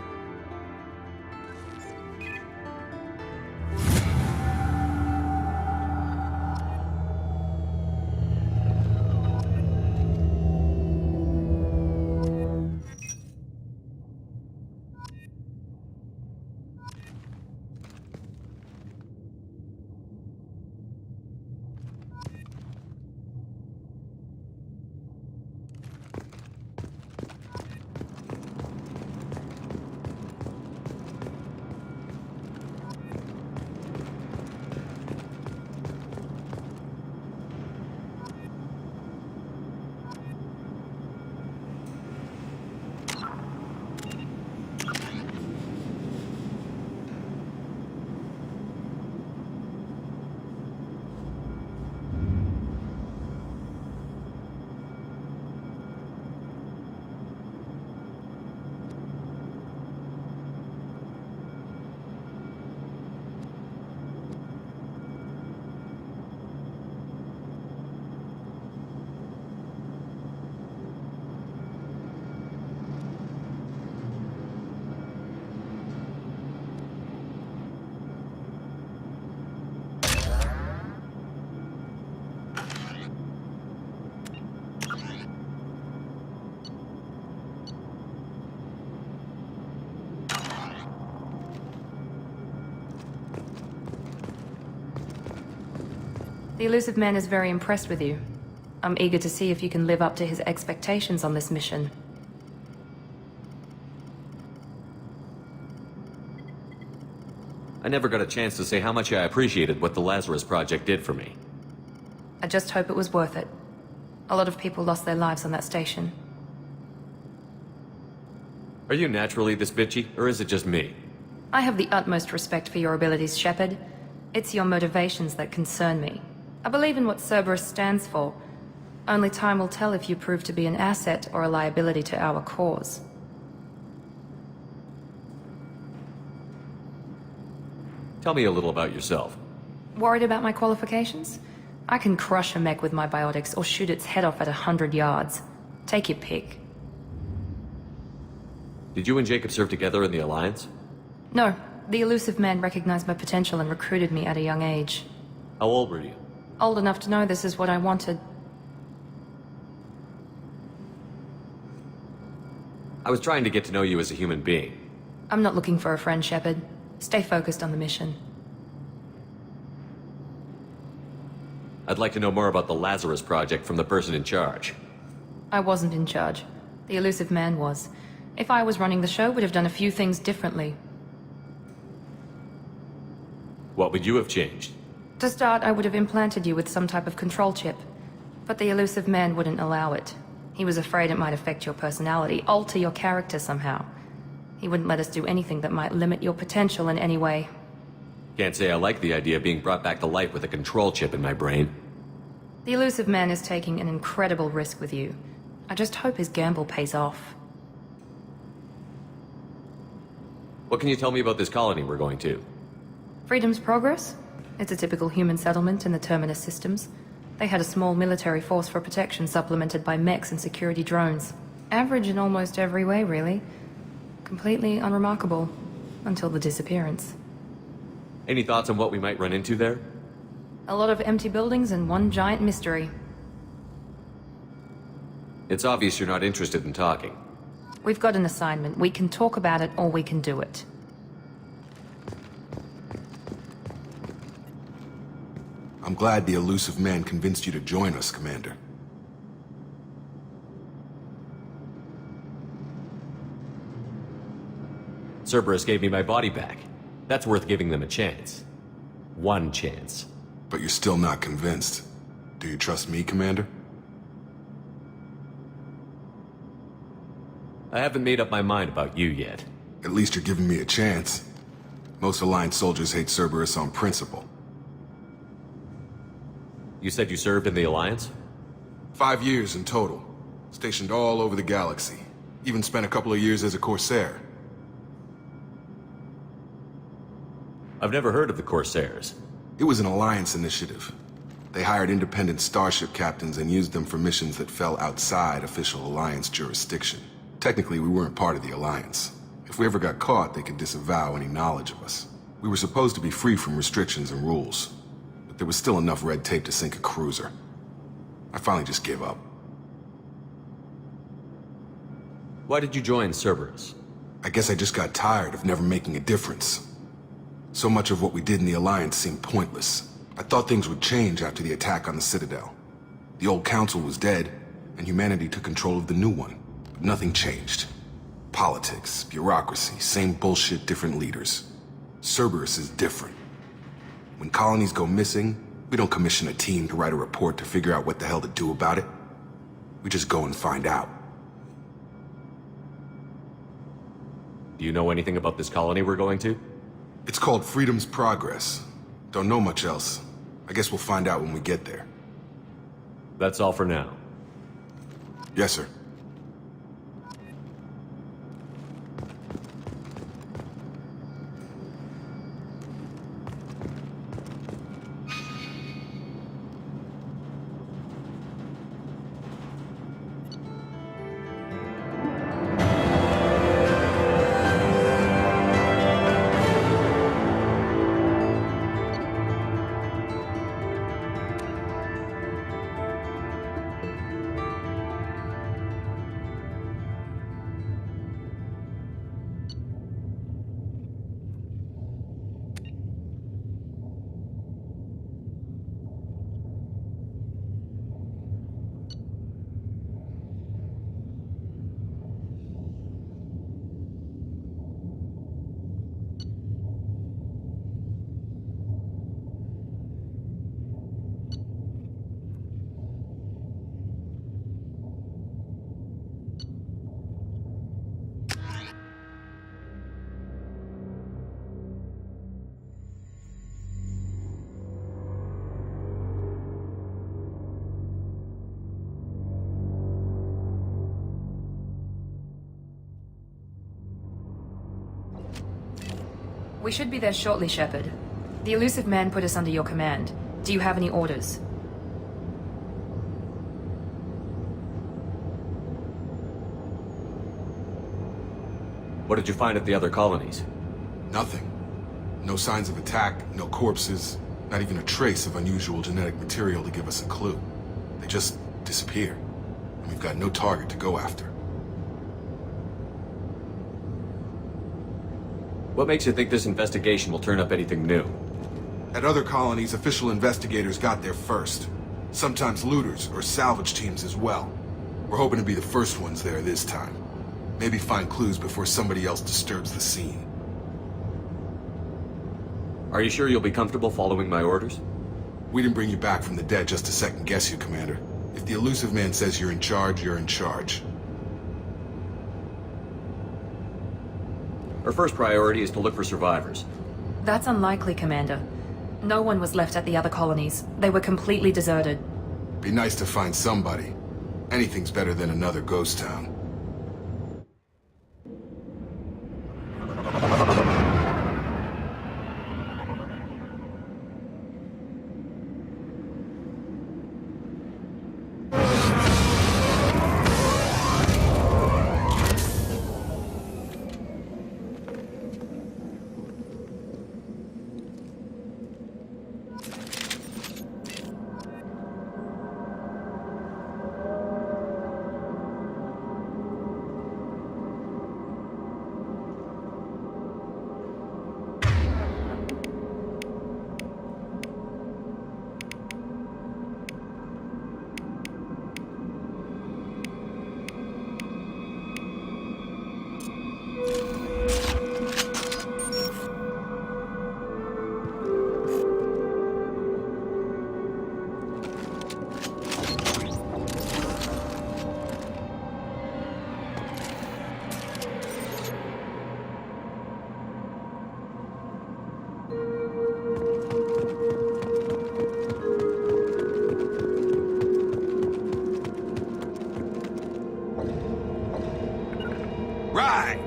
The elusive man is very impressed with you. I'm eager to see if you can live up to his expectations on this mission. I never got a chance to say how much I appreciated what the Lazarus Project did for me. I just hope it was worth it. A lot of people lost their lives on that station. Are you naturally this bitchy, or is it just me? I have the utmost respect for your abilities, Shepard. It's your motivations that concern me. I believe in what Cerberus stands for. Only time will tell if you prove to be an asset or a liability to our cause. Tell me a little about yourself. Worried about my qualifications? I can crush a mech with my biotics or shoot its head off at 100 yards. Take your pick. Did you and Jacob serve together in the Alliance? No. The elusive man recognized my potential and recruited me at a young age. How old were you? Old enough to know this is what I wanted. I was trying to get to know you as a human being. I'm not looking for a friend, Shepard. Stay focused on the mission. I'd like to know more about the Lazarus Project from the person in charge. I wasn't in charge. The elusive man was. If I was running the show, we'd have done a few things differently. What would you have changed? To start, I would have implanted you with some type of control chip. But the elusive man wouldn't allow it. He was afraid it might affect your personality, alter your character somehow. He wouldn't let us do anything that might limit your potential in any way. Can't say I like the idea of being brought back to life with a control chip in my brain. The elusive man is taking an incredible risk with you. I just hope his gamble pays off. What can you tell me about this colony we're going to? Freedom's Progress? It's a typical human settlement in the Terminus systems. They had a small military force for protection supplemented by mechs and security drones. Average in almost every way, really. Completely unremarkable. Until the disappearance. Any thoughts on what we might run into there? A lot of empty buildings and one giant mystery. It's obvious you're not interested in talking. We've got an assignment. We can talk about it or we can do it. I'm glad the elusive man convinced you to join us, Commander. Cerberus gave me my body back. That's worth giving them a chance. One chance. But you're still not convinced. Do you trust me, Commander? I haven't made up my mind about you yet. At least you're giving me a chance. Most Alliance soldiers hate Cerberus on principle. You said you served in the Alliance? 5 years in total. Stationed all over the galaxy. Even spent a couple of years as a Corsair. I've never heard of the Corsairs. It was an Alliance initiative. They hired independent starship captains and used them for missions that fell outside official Alliance jurisdiction. Technically, we weren't part of the Alliance. If we ever got caught, they could disavow any knowledge of us. We were supposed to be free from restrictions and rules. But there was still enough red tape to sink a cruiser. I finally just gave up. Why did you join Cerberus? I guess I just got tired of never making a difference. So much of what we did in the Alliance seemed pointless. I thought things would change after the attack on the Citadel. The old council was dead, and humanity took control of the new one. But nothing changed. Politics, bureaucracy, same bullshit, different leaders. Cerberus is different. When colonies go missing, we don't commission a team to write a report to figure out what the hell to do about it. We just go and find out. Do you know anything about this colony we're going to? It's called Freedom's Progress. Don't know much else. I guess we'll find out when we get there. That's all for now. Yes, sir. We should be there shortly, Shepard. The elusive man put us under your command. Do you have any orders? What did you find at the other colonies? Nothing. No signs of attack, no corpses, not even a trace of unusual genetic material to give us a clue. They just disappear, and we've got no target to go after. What makes you think this investigation will turn up anything new? At other colonies, official investigators got there first. Sometimes looters or salvage teams as well. We're hoping to be the first ones there this time. Maybe find clues before somebody else disturbs the scene. Are you sure you'll be comfortable following my orders? We didn't bring you back from the dead just to second guess you, Commander. If the elusive man says you're in charge, you're in charge. Our first priority is to look for survivors. That's unlikely, Commander. No one was left at the other colonies. They were completely deserted. Be nice to find somebody. Anything's better than another ghost town.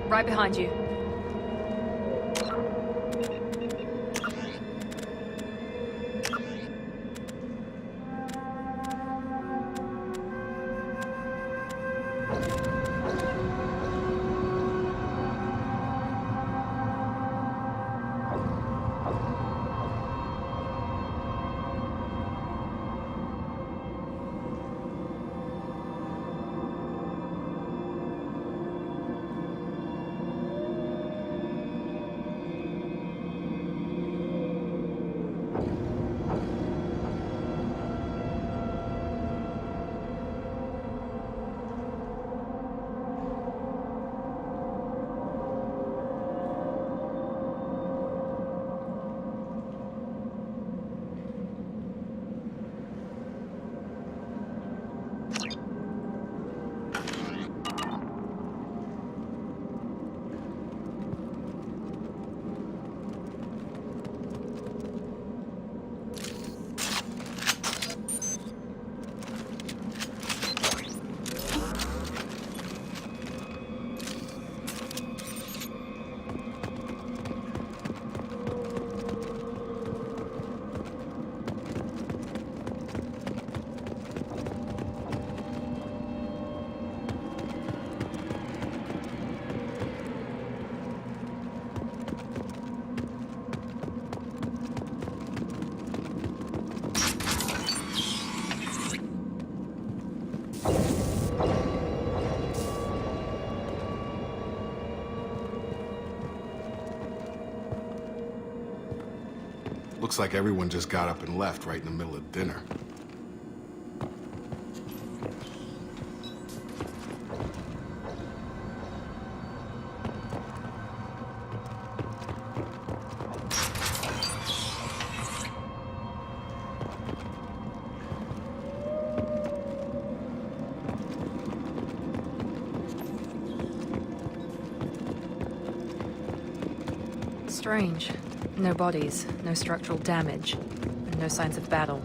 Right behind you. Looks like everyone just got up and left right in the middle of dinner. Strange. No bodies, no structural damage, and no signs of battle.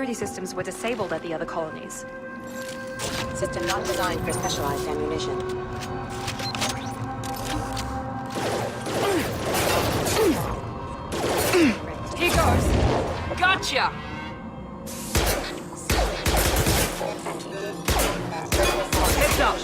security systems were disabled at the other colonies. System not designed for specialized ammunition. Here goes. Gotcha! Heads up!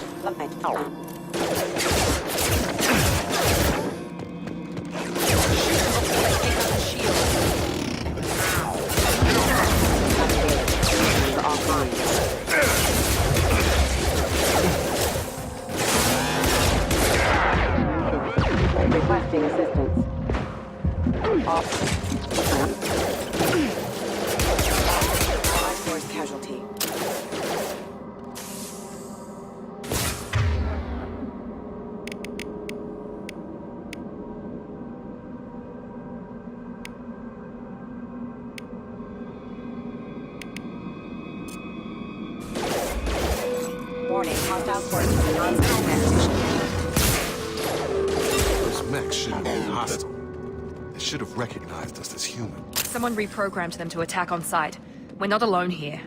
Requesting assistance. Force casualty. Warning, hostile forces non-combat mission. Those mechs shouldn't have been hostile. They should have recognized us as human. Someone reprogrammed them to attack on sight. We're not alone here.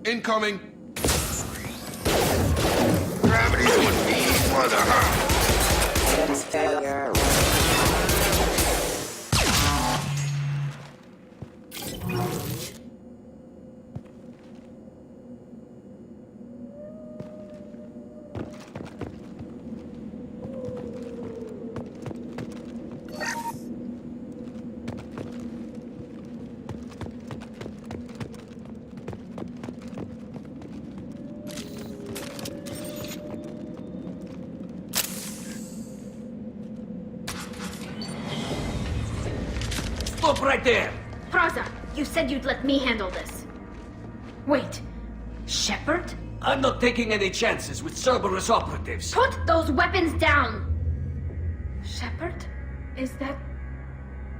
Incoming! Gravity's with me, mother! Failure. Stop right there! Praza, you said you'd let me handle this. Wait, Shepard? I'm not taking any chances with Cerberus operatives. Put those weapons down! Shepard? Is that...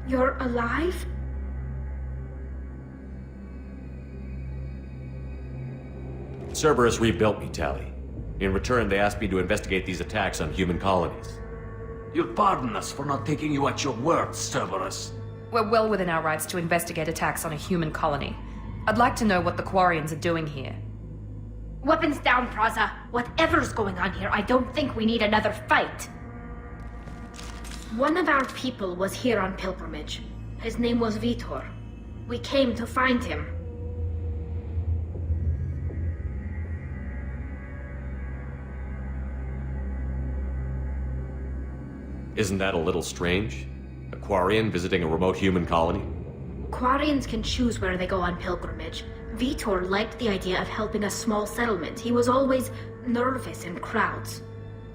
you're alive? Cerberus rebuilt me, Tally. In return, they asked me to investigate these attacks on human colonies. You'll pardon us for not taking you at your word, Cerberus. We're well within our rights to investigate attacks on a human colony. I'd like to know what the Quarians are doing here. Weapons down, Praza. Whatever's going on here, I don't think we need another fight. One of our people was here on pilgrimage. His name was Vitor. We came to find him. Isn't that a little strange? A Quarian visiting a remote human colony? Quarians can choose where they go on pilgrimage. Vitor liked the idea of helping a small settlement. He was always nervous in crowds.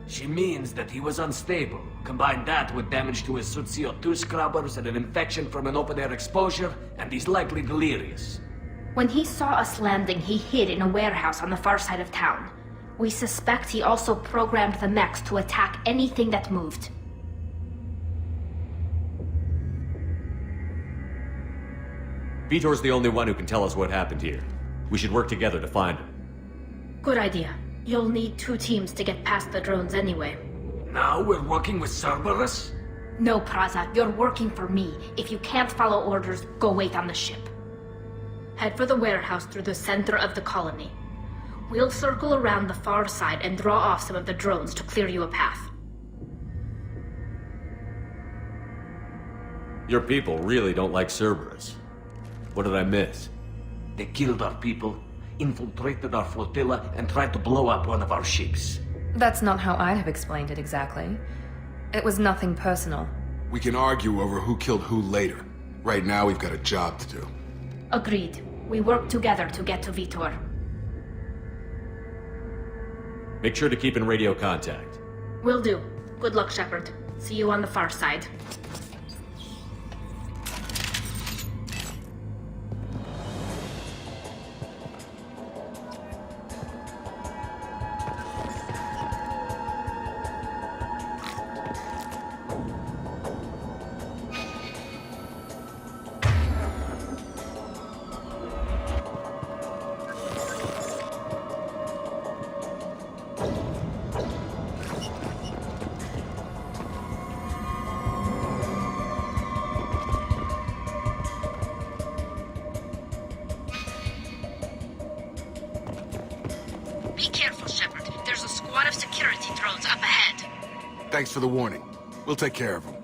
She means that he was unstable. Combine that with damage to his CO2 scrubbers and an infection from an open-air exposure, and he's likely delirious. When he saw us landing, he hid in a warehouse on the far side of town. We suspect he also programmed the mechs to attack anything that moved. Vitor's the only one who can tell us what happened here. We should work together to find him. Good idea. You'll need 2 teams to get past the drones anyway. Now we're working with Cerberus? No, Praza, you're working for me. If you can't follow orders, go wait on the ship. Head for the warehouse through the center of the colony. We'll circle around the far side and draw off some of the drones to clear you a path. Your people really don't like Cerberus. What did I miss? They killed our people, infiltrated our flotilla, and tried to blow up one of our ships. That's not how I'd have explained it exactly. It was nothing personal. We can argue over who killed who later. Right now, we've got a job to do. Agreed. We work together to get to Vitor. Make sure to keep in radio contact. Will do. Good luck, Shepard. See you on the far side. Be careful, Shepard. There's a squad of security drones up ahead. Thanks for the warning. We'll take care of them.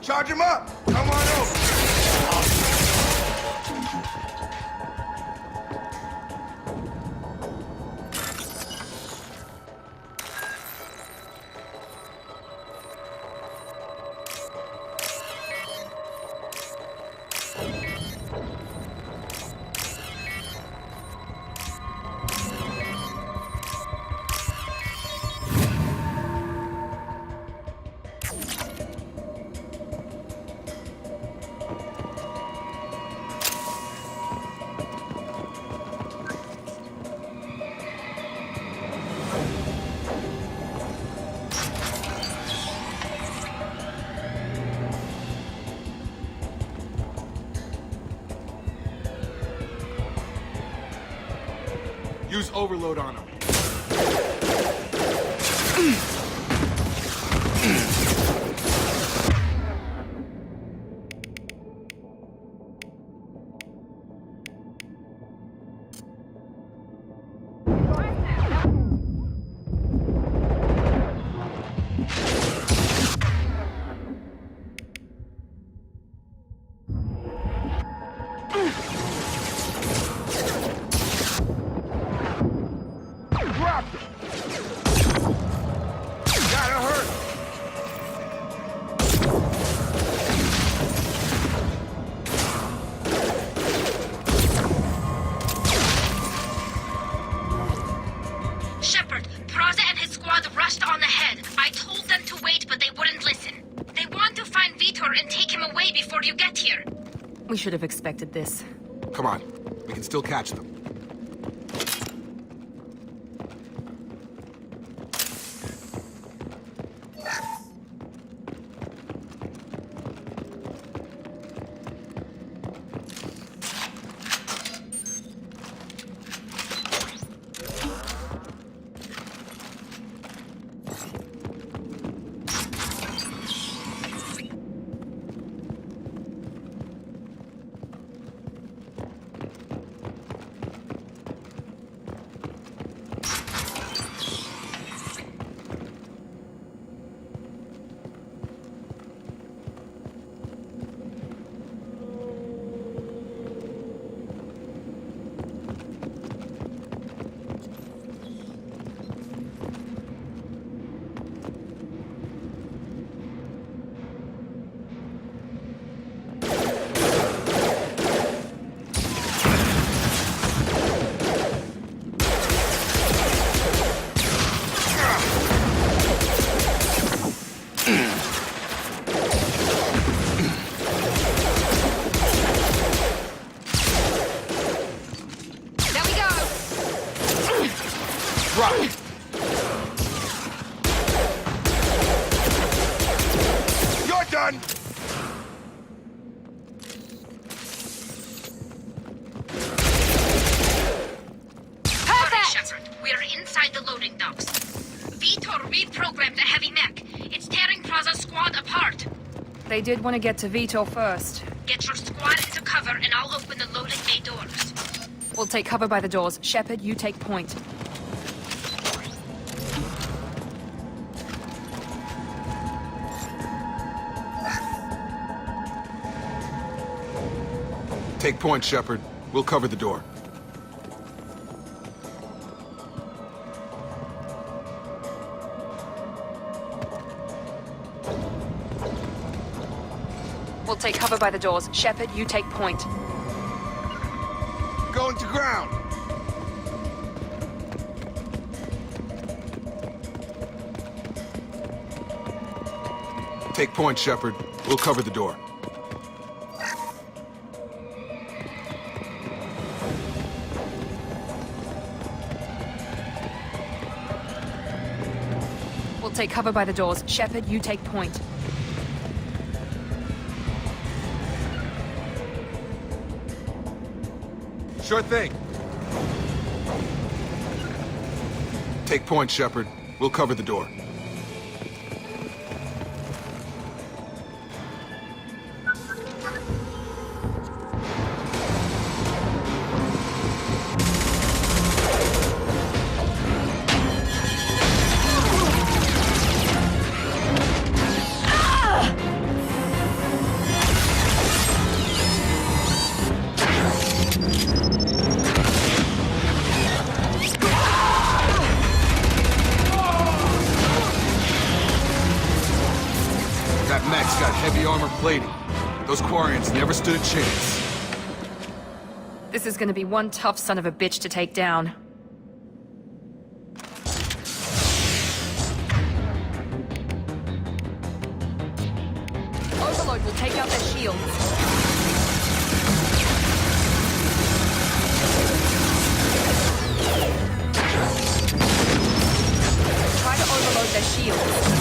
Charge him up! Come on over! Use overload on him. We should have expected this. Come on. We can still catch them. There we go! Right. You're done! Shepard, we are inside the loading docks. Vitor reprogrammed the heavy mech. It's tearing Plaza's squad apart. They did want to get to Vito first. Get your squad into cover and I'll open the loading bay doors. We'll take cover by the doors. Shepard, you take point. Take point, Shepard. We'll cover the door. We'll take cover by the doors. Shepard, you take point. Going to ground. Take point, Shepard. We'll cover the door. We'll take cover by the doors. Shepard, you take point. Sure thing. Take point, Shepard. We'll cover the door. That mech's got heavy armor plating. Those Quarians never stood a chance. This is gonna be one tough son of a bitch to take down. Overload will take out their shields. Try to overload their shields.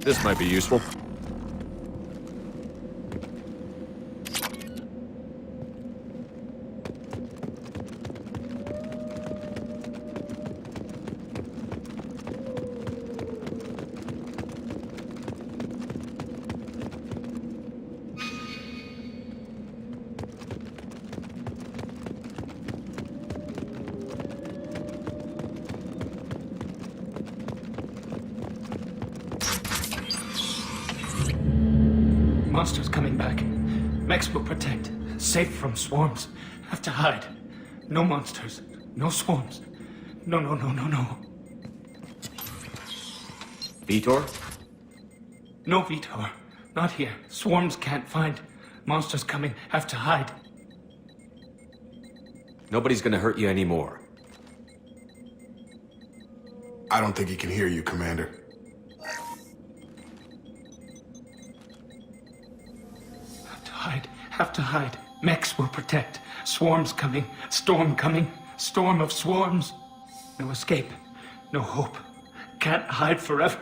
This might be useful. Monsters coming back. Mechs will protect. Safe from swarms. Have to hide. No monsters. No swarms. No. Vitor? No, Vitor. Not here. Swarms can't find. Monsters coming. Have to hide. Nobody's gonna hurt you anymore. I don't think he can hear you, Commander. Have to hide. Mechs will protect. Swarms coming. Storm coming. Storm of swarms. No escape. No hope. Can't hide forever.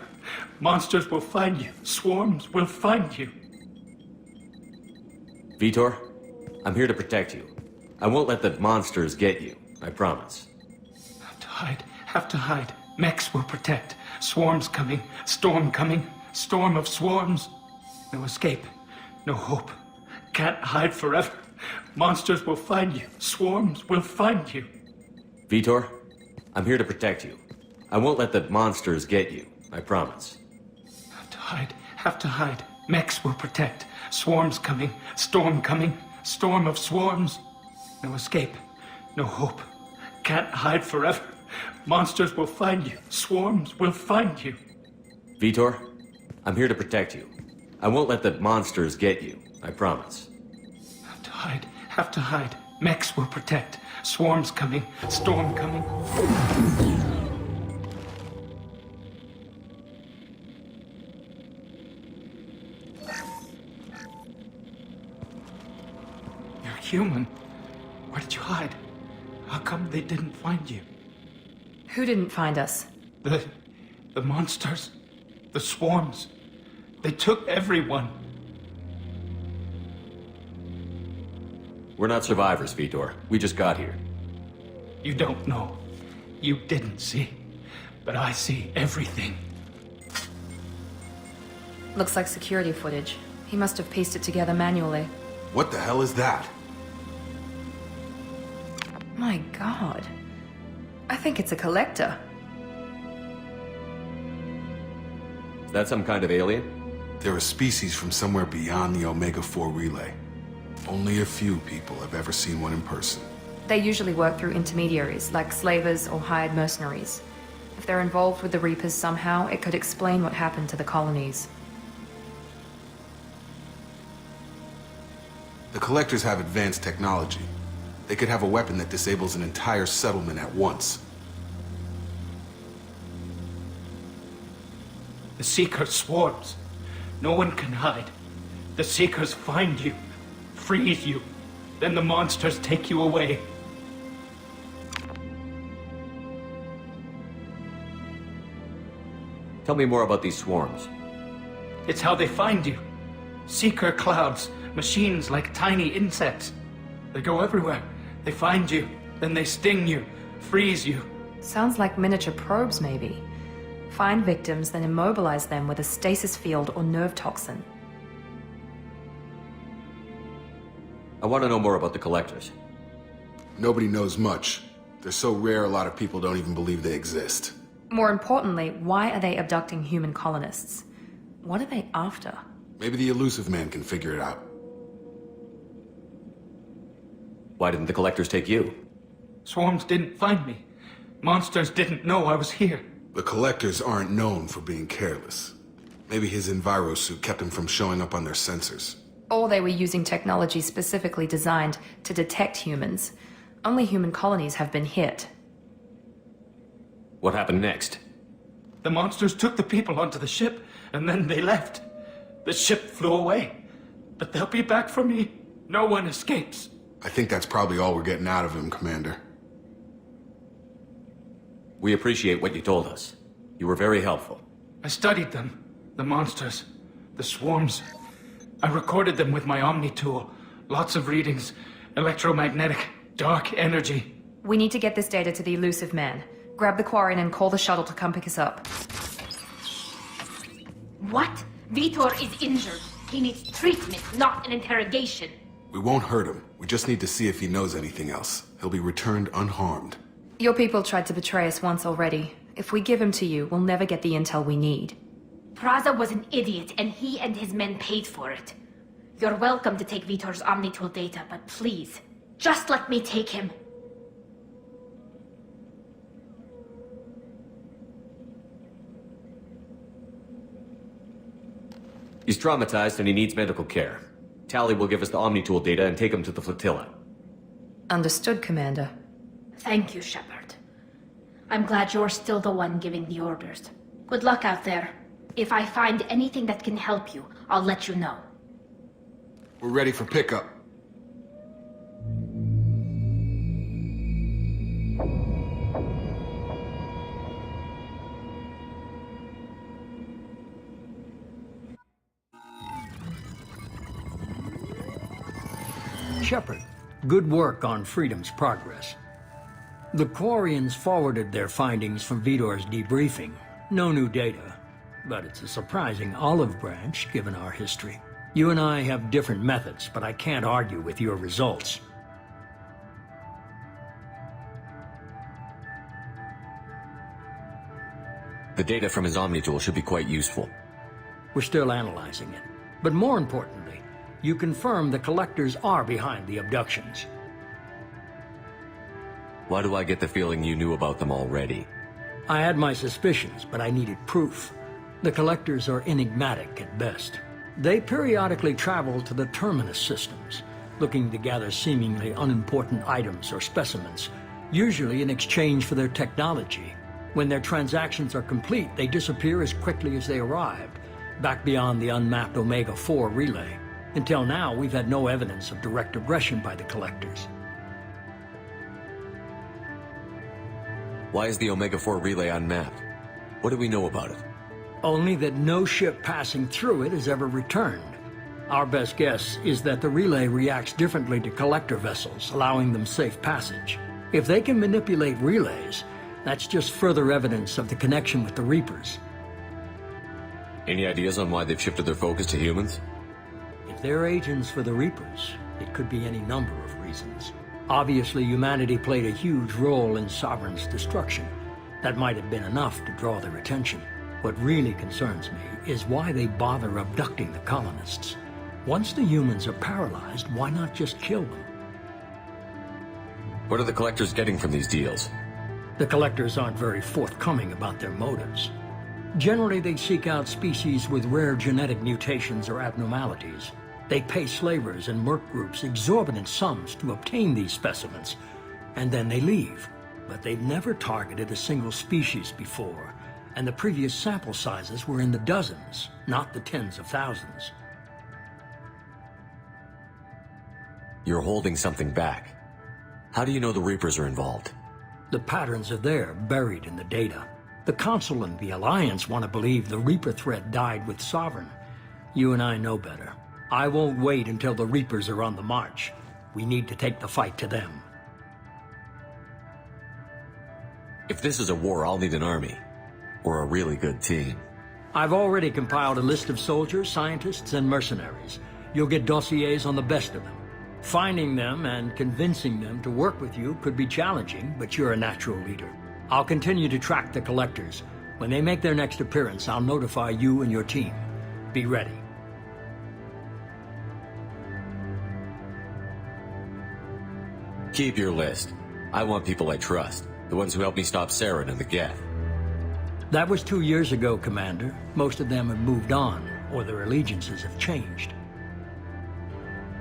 Monsters will find you. Swarms will find you. Vitor, I'm here to protect you. I won't let the monsters get you. I promise. Have to hide. Mechs will protect. Swarms coming. Storm coming. Storm of swarms. No escape. No hope. Can't hide forever. Monsters will find you. Swarms will find you. Vitor, I'm here to protect you. I won't let the monsters get you. I promise. Have to hide. Mechs will protect. Swarms coming. Storm coming. Storm of swarms. No escape. No hope. Can't hide forever. Monsters will find you. Swarms will find you. Vitor, I'm here to protect you. I won't let the monsters get you. I promise. Have to hide. Mechs will protect. Swarms coming. Storm coming. You're human. Where did you hide? How come they didn't find you? Who didn't find us? The monsters. The swarms. They took everyone. We're not survivors, Vitor. We just got here. You don't know. You didn't see. But I see everything. Looks like security footage. He must have pieced it together manually. What the hell is that? My god. I think it's a collector. Is that some kind of alien? They're a species from somewhere beyond the Omega-4 relay. Only a few people have ever seen one in person. They usually work through intermediaries, like slavers or hired mercenaries. If they're involved with the Reapers somehow, it could explain what happened to the colonies. The Collectors have advanced technology. They could have a weapon that disables an entire settlement at once. The Seeker swarms. No one can hide. The Seekers find you, freeze you, then the monsters take you away. Tell me more about these swarms. It's how they find you. Seeker clouds, machines like tiny insects. They go everywhere. They find you, then they sting you, freeze you. Sounds like miniature probes, maybe. Find victims, then immobilize them with a stasis field or nerve toxin. I want to know more about the Collectors. Nobody knows much. They're so rare, a lot of people don't even believe they exist. More importantly, why are they abducting human colonists? What are they after? Maybe the elusive man can figure it out. Why didn't the Collectors take you? Swarms didn't find me. Monsters didn't know I was here. The Collectors aren't known for being careless. Maybe his enviro suit kept him from showing up on their sensors. Or they were using technology specifically designed to detect humans. Only human colonies have been hit. What happened next? The monsters took the people onto the ship, and then they left. The ship flew away. But they'll be back for me. No one escapes. I think that's probably all we're getting out of him, Commander. We appreciate what you told us. You were very helpful. I studied them. The monsters. The swarms. I recorded them with my Omni tool. Lots of readings. Electromagnetic. Dark energy. We need to get this data to the elusive man. Grab the Quarian and call the shuttle to come pick us up. What? Vitor is injured. He needs treatment, not an interrogation. We won't hurt him. We just need to see if he knows anything else. He'll be returned unharmed. Your people tried to betray us once already. If we give him to you, we'll never get the intel we need. Praza was an idiot, and he and his men paid for it. You're welcome to take Vitor's Omnitool data, but please, just let me take him. He's traumatized and he needs medical care. Tally will give us the Omnitool data and take him to the flotilla. Understood, Commander. Thank you, Shepard. I'm glad you're still the one giving the orders. Good luck out there. If I find anything that can help you, I'll let you know. We're ready for pickup. Shepard, good work on Freedom's progress. The Quarians forwarded their findings from Vitor's debriefing. No new data, but it's a surprising olive branch given our history. You and I have different methods, but I can't argue with your results. The data from his Omnitool should be quite useful. We're still analyzing it. But more importantly, you confirm the collectors are behind the abductions. Why do I get the feeling you knew about them already? I had my suspicions, but I needed proof. The collectors are enigmatic at best. They periodically travel to the terminus systems, looking to gather seemingly unimportant items or specimens, usually in exchange for their technology. When their transactions are complete, they disappear as quickly as they arrived, back beyond the unmapped Omega-4 relay. Until now, we've had no evidence of direct aggression by the collectors. Why is the Omega-4 relay unmapped? What do we know about it? Only that no ship passing through it has ever returned. Our best guess is that the relay reacts differently to collector vessels, allowing them safe passage. If they can manipulate relays, that's just further evidence of the connection with the Reapers. Any ideas on why they've shifted their focus to humans? If they're agents for the Reapers, it could be any number of reasons. Obviously, humanity played a huge role in Sovereign's destruction. That might have been enough to draw their attention. What really concerns me is why they bother abducting the colonists. Once the humans are paralyzed, why not just kill them? What are the collectors getting from these deals? The collectors aren't very forthcoming about their motives. Generally, they seek out species with rare genetic mutations or abnormalities. They pay slavers and merc groups exorbitant sums to obtain these specimens, and then they leave. But they've never targeted a single species before, and the previous sample sizes were in the dozens, not the tens of thousands. You're holding something back. How do you know the Reapers are involved? The patterns are there, buried in the data. The Council and the Alliance want to believe the Reaper threat died with Sovereign. You and I know better. I won't wait until the Reapers are on the march. We need to take the fight to them. If this is a war, I'll need an army. Or a really good team. I've already compiled a list of soldiers, scientists, and mercenaries. You'll get dossiers on the best of them. Finding them and convincing them to work with you could be challenging, but you're a natural leader. I'll continue to track the collectors. When they make their next appearance, I'll notify you and your team. Be ready. Keep your list. I want people I trust. The ones who helped me stop Saren and the Geth. That was 2 years ago, Commander. Most of them have moved on, or their allegiances have changed.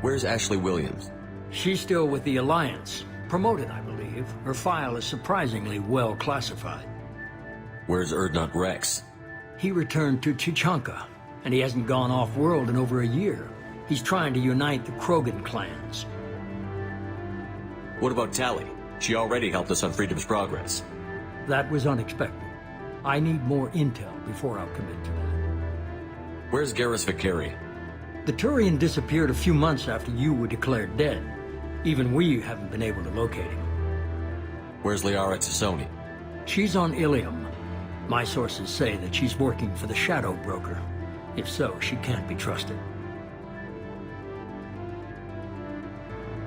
Where's Ashley Williams? She's still with the Alliance. Promoted, I believe. Her file is surprisingly well classified. Where's Erdnot Rex? He returned to Chichanka, and he hasn't gone off-world in over a year. He's trying to unite the Krogan clans. What about Tally? She already helped us on Freedom's progress. That was unexpected. I need more intel before I'll commit to that. Where's Garrus Vakari? The Turian disappeared a few months after you were declared dead. Even we haven't been able to locate him. Where's Liara Tassoni? She's on Ilium. My sources say that she's working for the Shadow Broker. If so, she can't be trusted.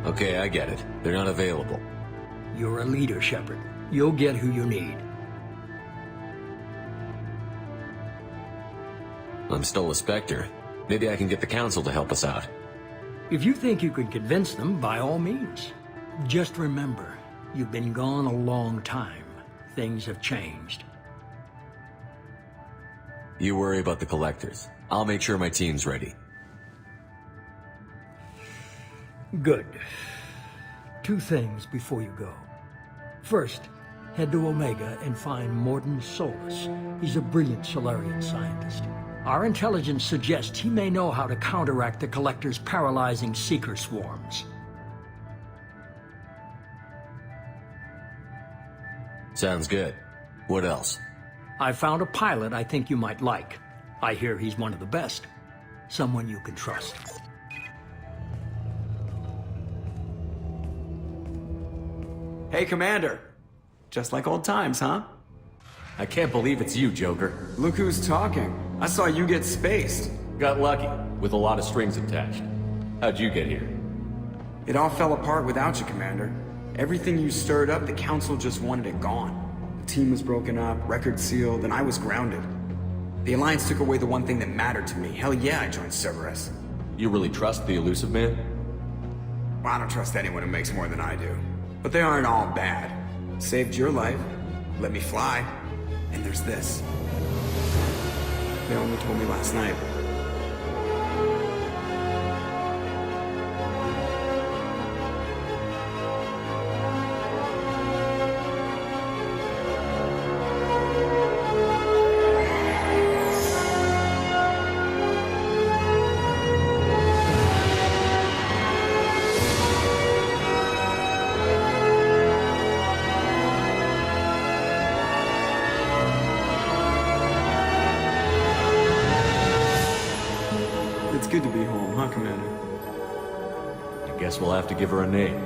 Okay, I get it. They're not available. You're a leader, Shepard. You'll get who you need. I'm still a Spectre. Maybe I can get the Council to help us out. If you think you can convince them, by all means. Just remember, you've been gone a long time. Things have changed. You worry about the collectors. I'll make sure my team's ready. Good. 2 things before you go. First, head to Omega and find Morden Solus. He's a brilliant Solarian scientist. Our intelligence suggests he may know how to counteract the Collector's paralyzing Seeker swarms. Sounds good. What else? I found a pilot I think you might like. I hear he's one of the best. Someone you can trust. Hey, Commander. Just like old times, huh? I can't believe it's you, Joker. Look who's talking. I saw you get spaced. Got lucky, with a lot of strings attached. How'd you get here? It all fell apart without you, Commander. Everything you stirred up, the Council just wanted it gone. The team was broken up, record sealed, and I was grounded. The Alliance took away the one thing that mattered to me. Hell yeah, I joined Cerberus. You really trust the Elusive Man? Well, I don't trust anyone who makes more than I do. But they aren't all bad. Saved your life, let me fly, and there's this. They only told me last night. It's good to be home, huh, Commander? I guess we'll have to give her a name.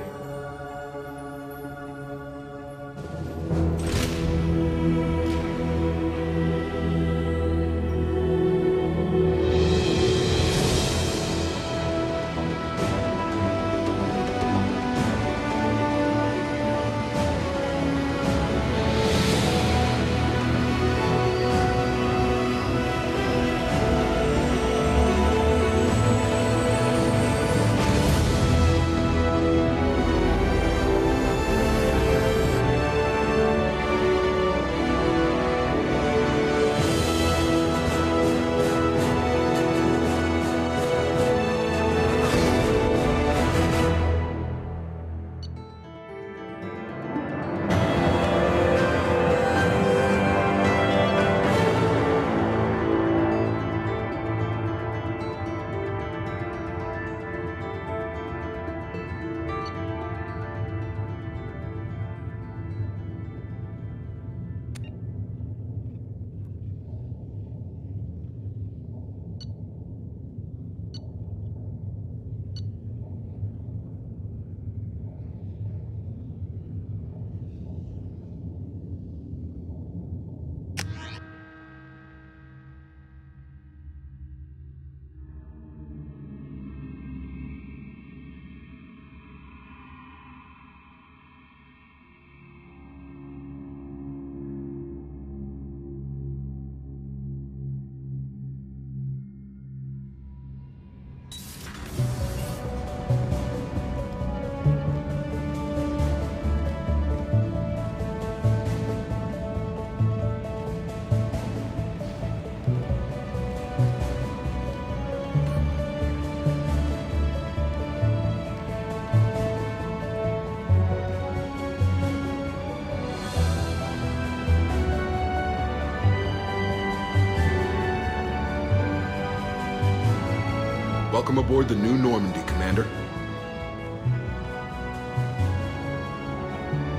Welcome aboard the New Normandy, Commander.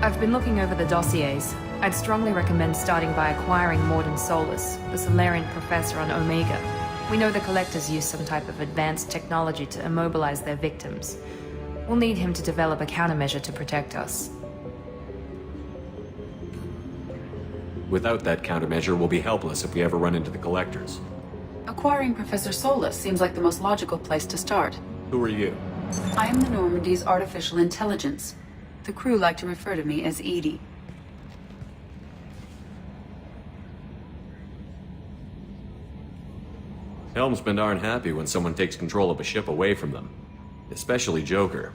I've been looking over the dossiers. I'd strongly recommend starting by acquiring Morden Solus, the Solarian professor on Omega. We know the Collectors use some type of advanced technology to immobilize their victims. We'll need him to develop a countermeasure to protect us. Without that countermeasure, we'll be helpless if we ever run into the Collectors. Acquiring Professor Solus seems like the most logical place to start. Who are you? I am the Normandy's artificial intelligence. The crew like to refer to me as Edie. Helmsmen aren't happy when someone takes control of a ship away from them. Especially Joker.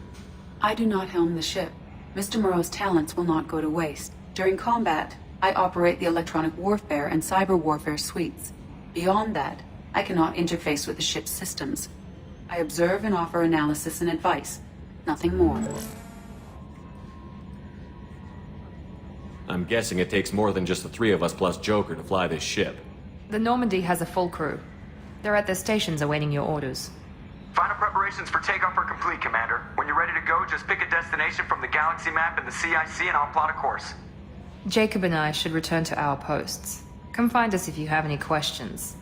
I do not helm the ship. Mr. Moreau's talents will not go to waste. During combat, I operate the electronic warfare and cyber warfare suites. Beyond that, I cannot interface with the ship's systems. I observe and offer analysis and advice. Nothing more. I'm guessing it takes more than just the three of us plus Joker to fly this ship. The Normandy has a full crew. They're at their stations awaiting your orders. Final preparations for takeoff are complete, Commander. When you're ready to go, just pick a destination from the galaxy map and the CIC and I'll plot a course. Jacob and I should return to our posts. Come find us if you have any questions.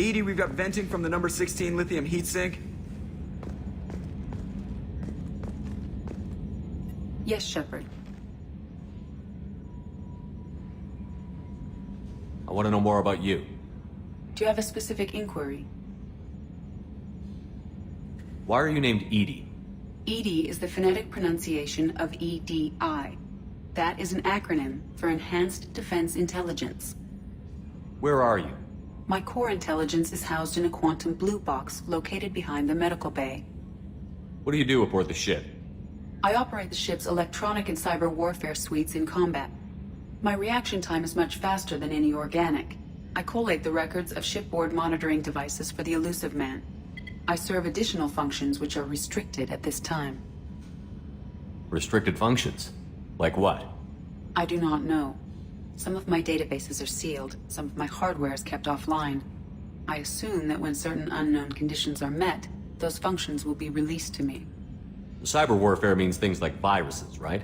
Edie, we've got venting from the number 16 lithium heatsink. Yes, Shepard. I want to know more about you. Do you have a specific inquiry? Why are you named Edie? EDI is the phonetic pronunciation of EDI. That is an acronym for Enhanced Defense Intelligence. Where are you? My core intelligence is housed in a quantum blue box located behind the medical bay. What do you do aboard the ship? I operate the ship's electronic and cyber warfare suites in combat. My reaction time is much faster than any organic. I collate the records of shipboard monitoring devices for the Elusive Man. I serve additional functions which are restricted at this time. Restricted functions? Like what? I do not know. Some of my databases are sealed, some of my hardware is kept offline. I assume that when certain unknown conditions are met, those functions will be released to me. Cyber warfare means things like viruses, right?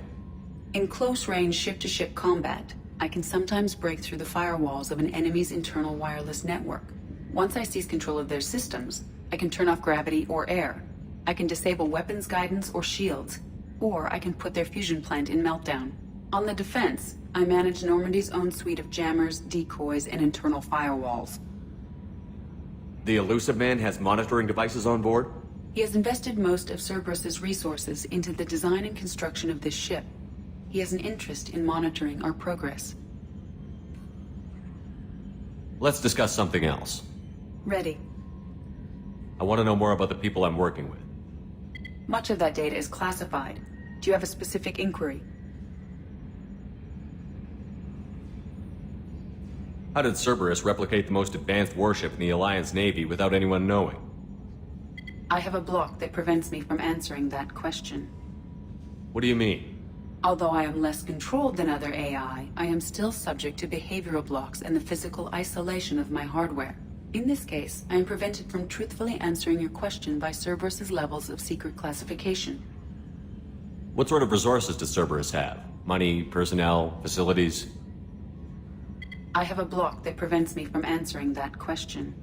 In close-range ship-to-ship combat, I can sometimes break through the firewalls of an enemy's internal wireless network. Once I seize control of their systems, I can turn off gravity or air. I can disable weapons guidance or shields, or I can put their fusion plant in meltdown. On the defense, I manage Normandy's own suite of jammers, decoys, and internal firewalls. The Elusive Man has monitoring devices on board? He has invested most of Cerberus's resources into the design and construction of this ship. He has an interest in monitoring our progress. Let's discuss something else. Ready. I want to know more about the people I'm working with. Much of that data is classified. Do you have a specific inquiry? How did Cerberus replicate the most advanced warship in the Alliance Navy without anyone knowing? I have a block that prevents me from answering that question. What do you mean? Although I am less controlled than other AI, I am still subject to behavioral blocks and the physical isolation of my hardware. In this case, I am prevented from truthfully answering your question by Cerberus's levels of secret classification. What sort of resources does Cerberus have? Money, personnel, facilities? I have a block that prevents me from answering that question.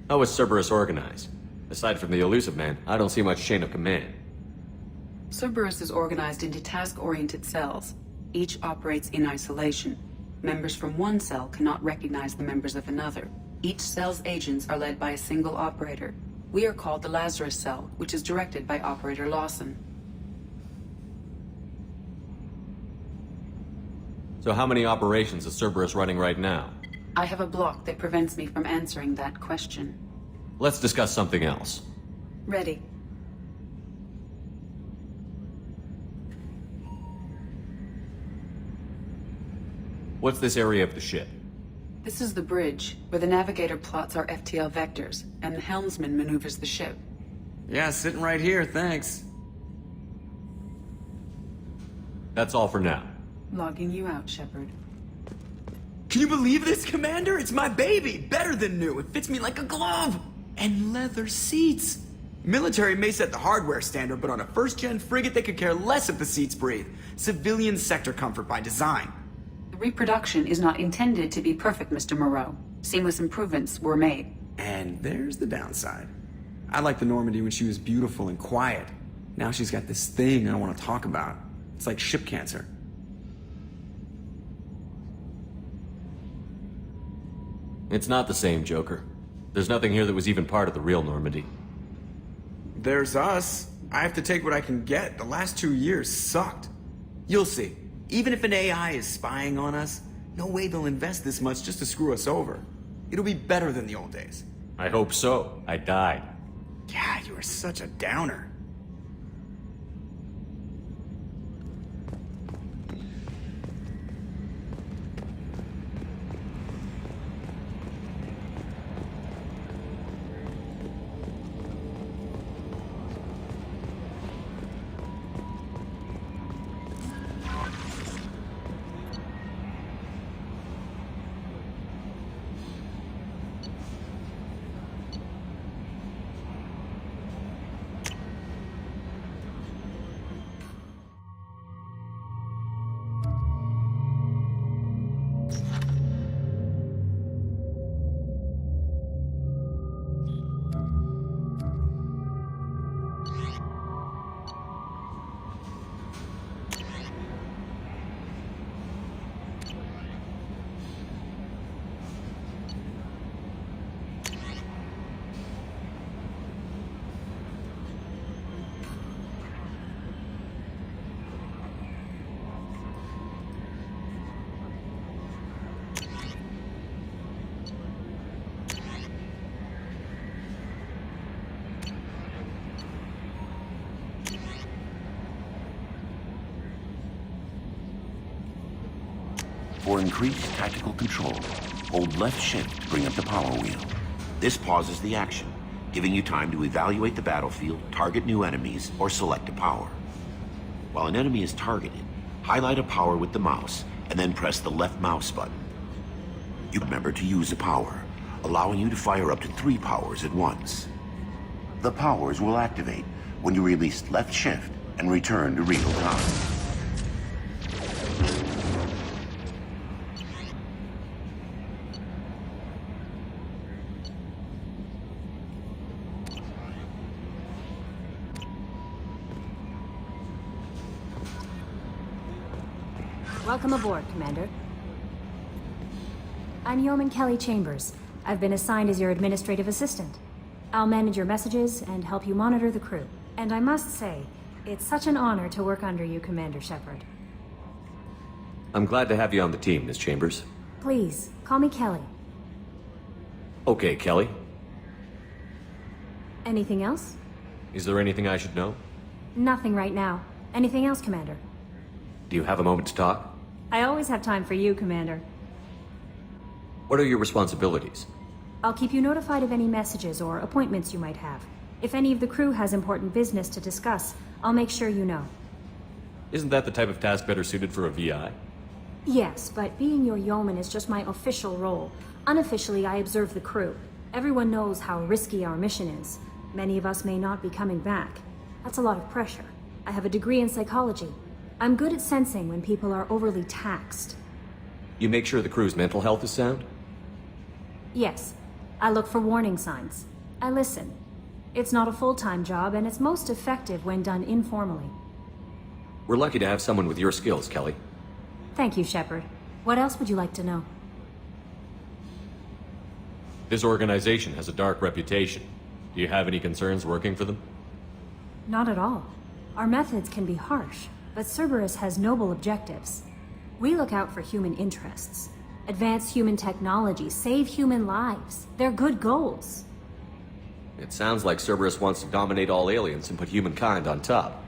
How is Cerberus organized? Aside from the Elusive Man, I don't see much chain of command. Cerberus is organized into task-oriented cells. Each operates in isolation. Members from one cell cannot recognize the members of another. Each cell's agents are led by a single operator. We are called the Lazarus Cell, which is directed by Operator Lawson. So how many operations is Cerberus running right now? I have a block that prevents me from answering that question. Let's discuss something else. Ready. What's this area of the ship? This is the bridge, where the navigator plots our FTL vectors, and the helmsman maneuvers the ship. Yeah, sitting right here, thanks. That's all for now. Logging you out, Shepard. Can you believe this, Commander? It's my baby! Better than new. It fits me like a glove! And leather seats. Military may set the hardware standard, but on a first-gen frigate, they could care less if the seats breathe. Civilian sector comfort by design. The reproduction is not intended to be perfect, Mr. Moreau. Seamless improvements were made. And there's the downside. I liked the Normandy when she was beautiful and quiet. Now she's got this thing I don't want to talk about. It's like ship cancer. It's not the same, Joker. There's nothing here that was even part of the real Normandy. There's us. I have to take what I can get. The last 2 years sucked. You'll see. Even if an AI is spying on us, no way they'll invest this much just to screw us over. It'll be better than the old days. I hope so. I died. Yeah, you are such a downer. For increased tactical control, hold left shift to bring up the power wheel. This pauses the action, giving you time to evaluate the battlefield, target new enemies, or select a power. While an enemy is targeted, highlight a power with the mouse, and then press the left mouse button. You remember to use a power, allowing you to fire up to 3 powers at once. The powers will activate when you release left shift and return to real time. Welcome aboard, Commander. I'm Yeoman Kelly Chambers. I've been assigned as your administrative assistant. I'll manage your messages and help you monitor the crew. And I must say, it's such an honor to work under you, Commander Shepard. I'm glad to have you on the team, Miss Chambers. Please, call me Kelly. Okay, Kelly. Anything else? Is there anything I should know? Nothing right now. Anything else, Commander? Do you have a moment to talk? I always have time for you, Commander. What are your responsibilities? I'll keep you notified of any messages or appointments you might have. If any of the crew has important business to discuss, I'll make sure you know. Isn't that the type of task better suited for a VI? Yes, but being your yeoman is just my official role. Unofficially, I observe the crew. Everyone knows how risky our mission is. Many of us may not be coming back. That's a lot of pressure. I have a degree in psychology. I'm good at sensing when people are overly taxed. You make sure the crew's mental health is sound? Yes. I look for warning signs. I listen. It's not a full-time job, and it's most effective when done informally. We're lucky to have someone with your skills, Kelly. Thank you, Shepard. What else would you like to know? This organization has a dark reputation. Do you have any concerns working for them? Not at all. Our methods can be harsh, but Cerberus has noble objectives. We look out for human interests. Advance human technology, save human lives. They're good goals. It sounds like Cerberus wants to dominate all aliens and put humankind on top.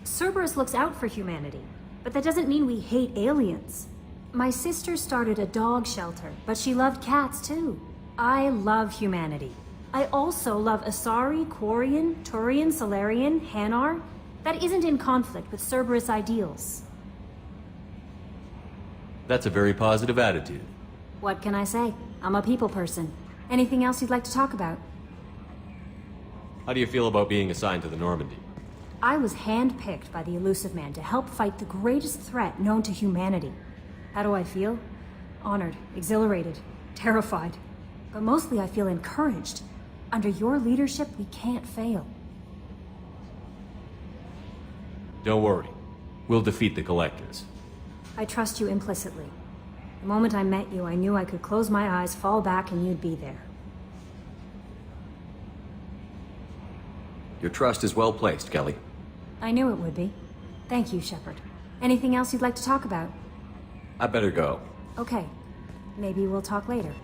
Cerberus looks out for humanity, but that doesn't mean we hate aliens. My sister started a dog shelter, but she loved cats too. I love humanity. I also love Asari, Quarian, Turian, Solarian, Hanar. That isn't in conflict with Cerberus ideals. That's a very positive attitude. What can I say? I'm a people person. Anything else you'd like to talk about? How do you feel about being assigned to the Normandy? I was handpicked by the Elusive Man to help fight the greatest threat known to humanity. How do I feel? Honored, exhilarated, terrified. But mostly I feel encouraged. Under your leadership, we can't fail. Don't worry. We'll defeat the Collectors. I trust you implicitly. The moment I met you, I knew I could close my eyes, fall back, and you'd be there. Your trust is well placed, Kelly. I knew it would be. Thank you, Shepard. Anything else you'd like to talk about? I better go. Okay. Maybe we'll talk later.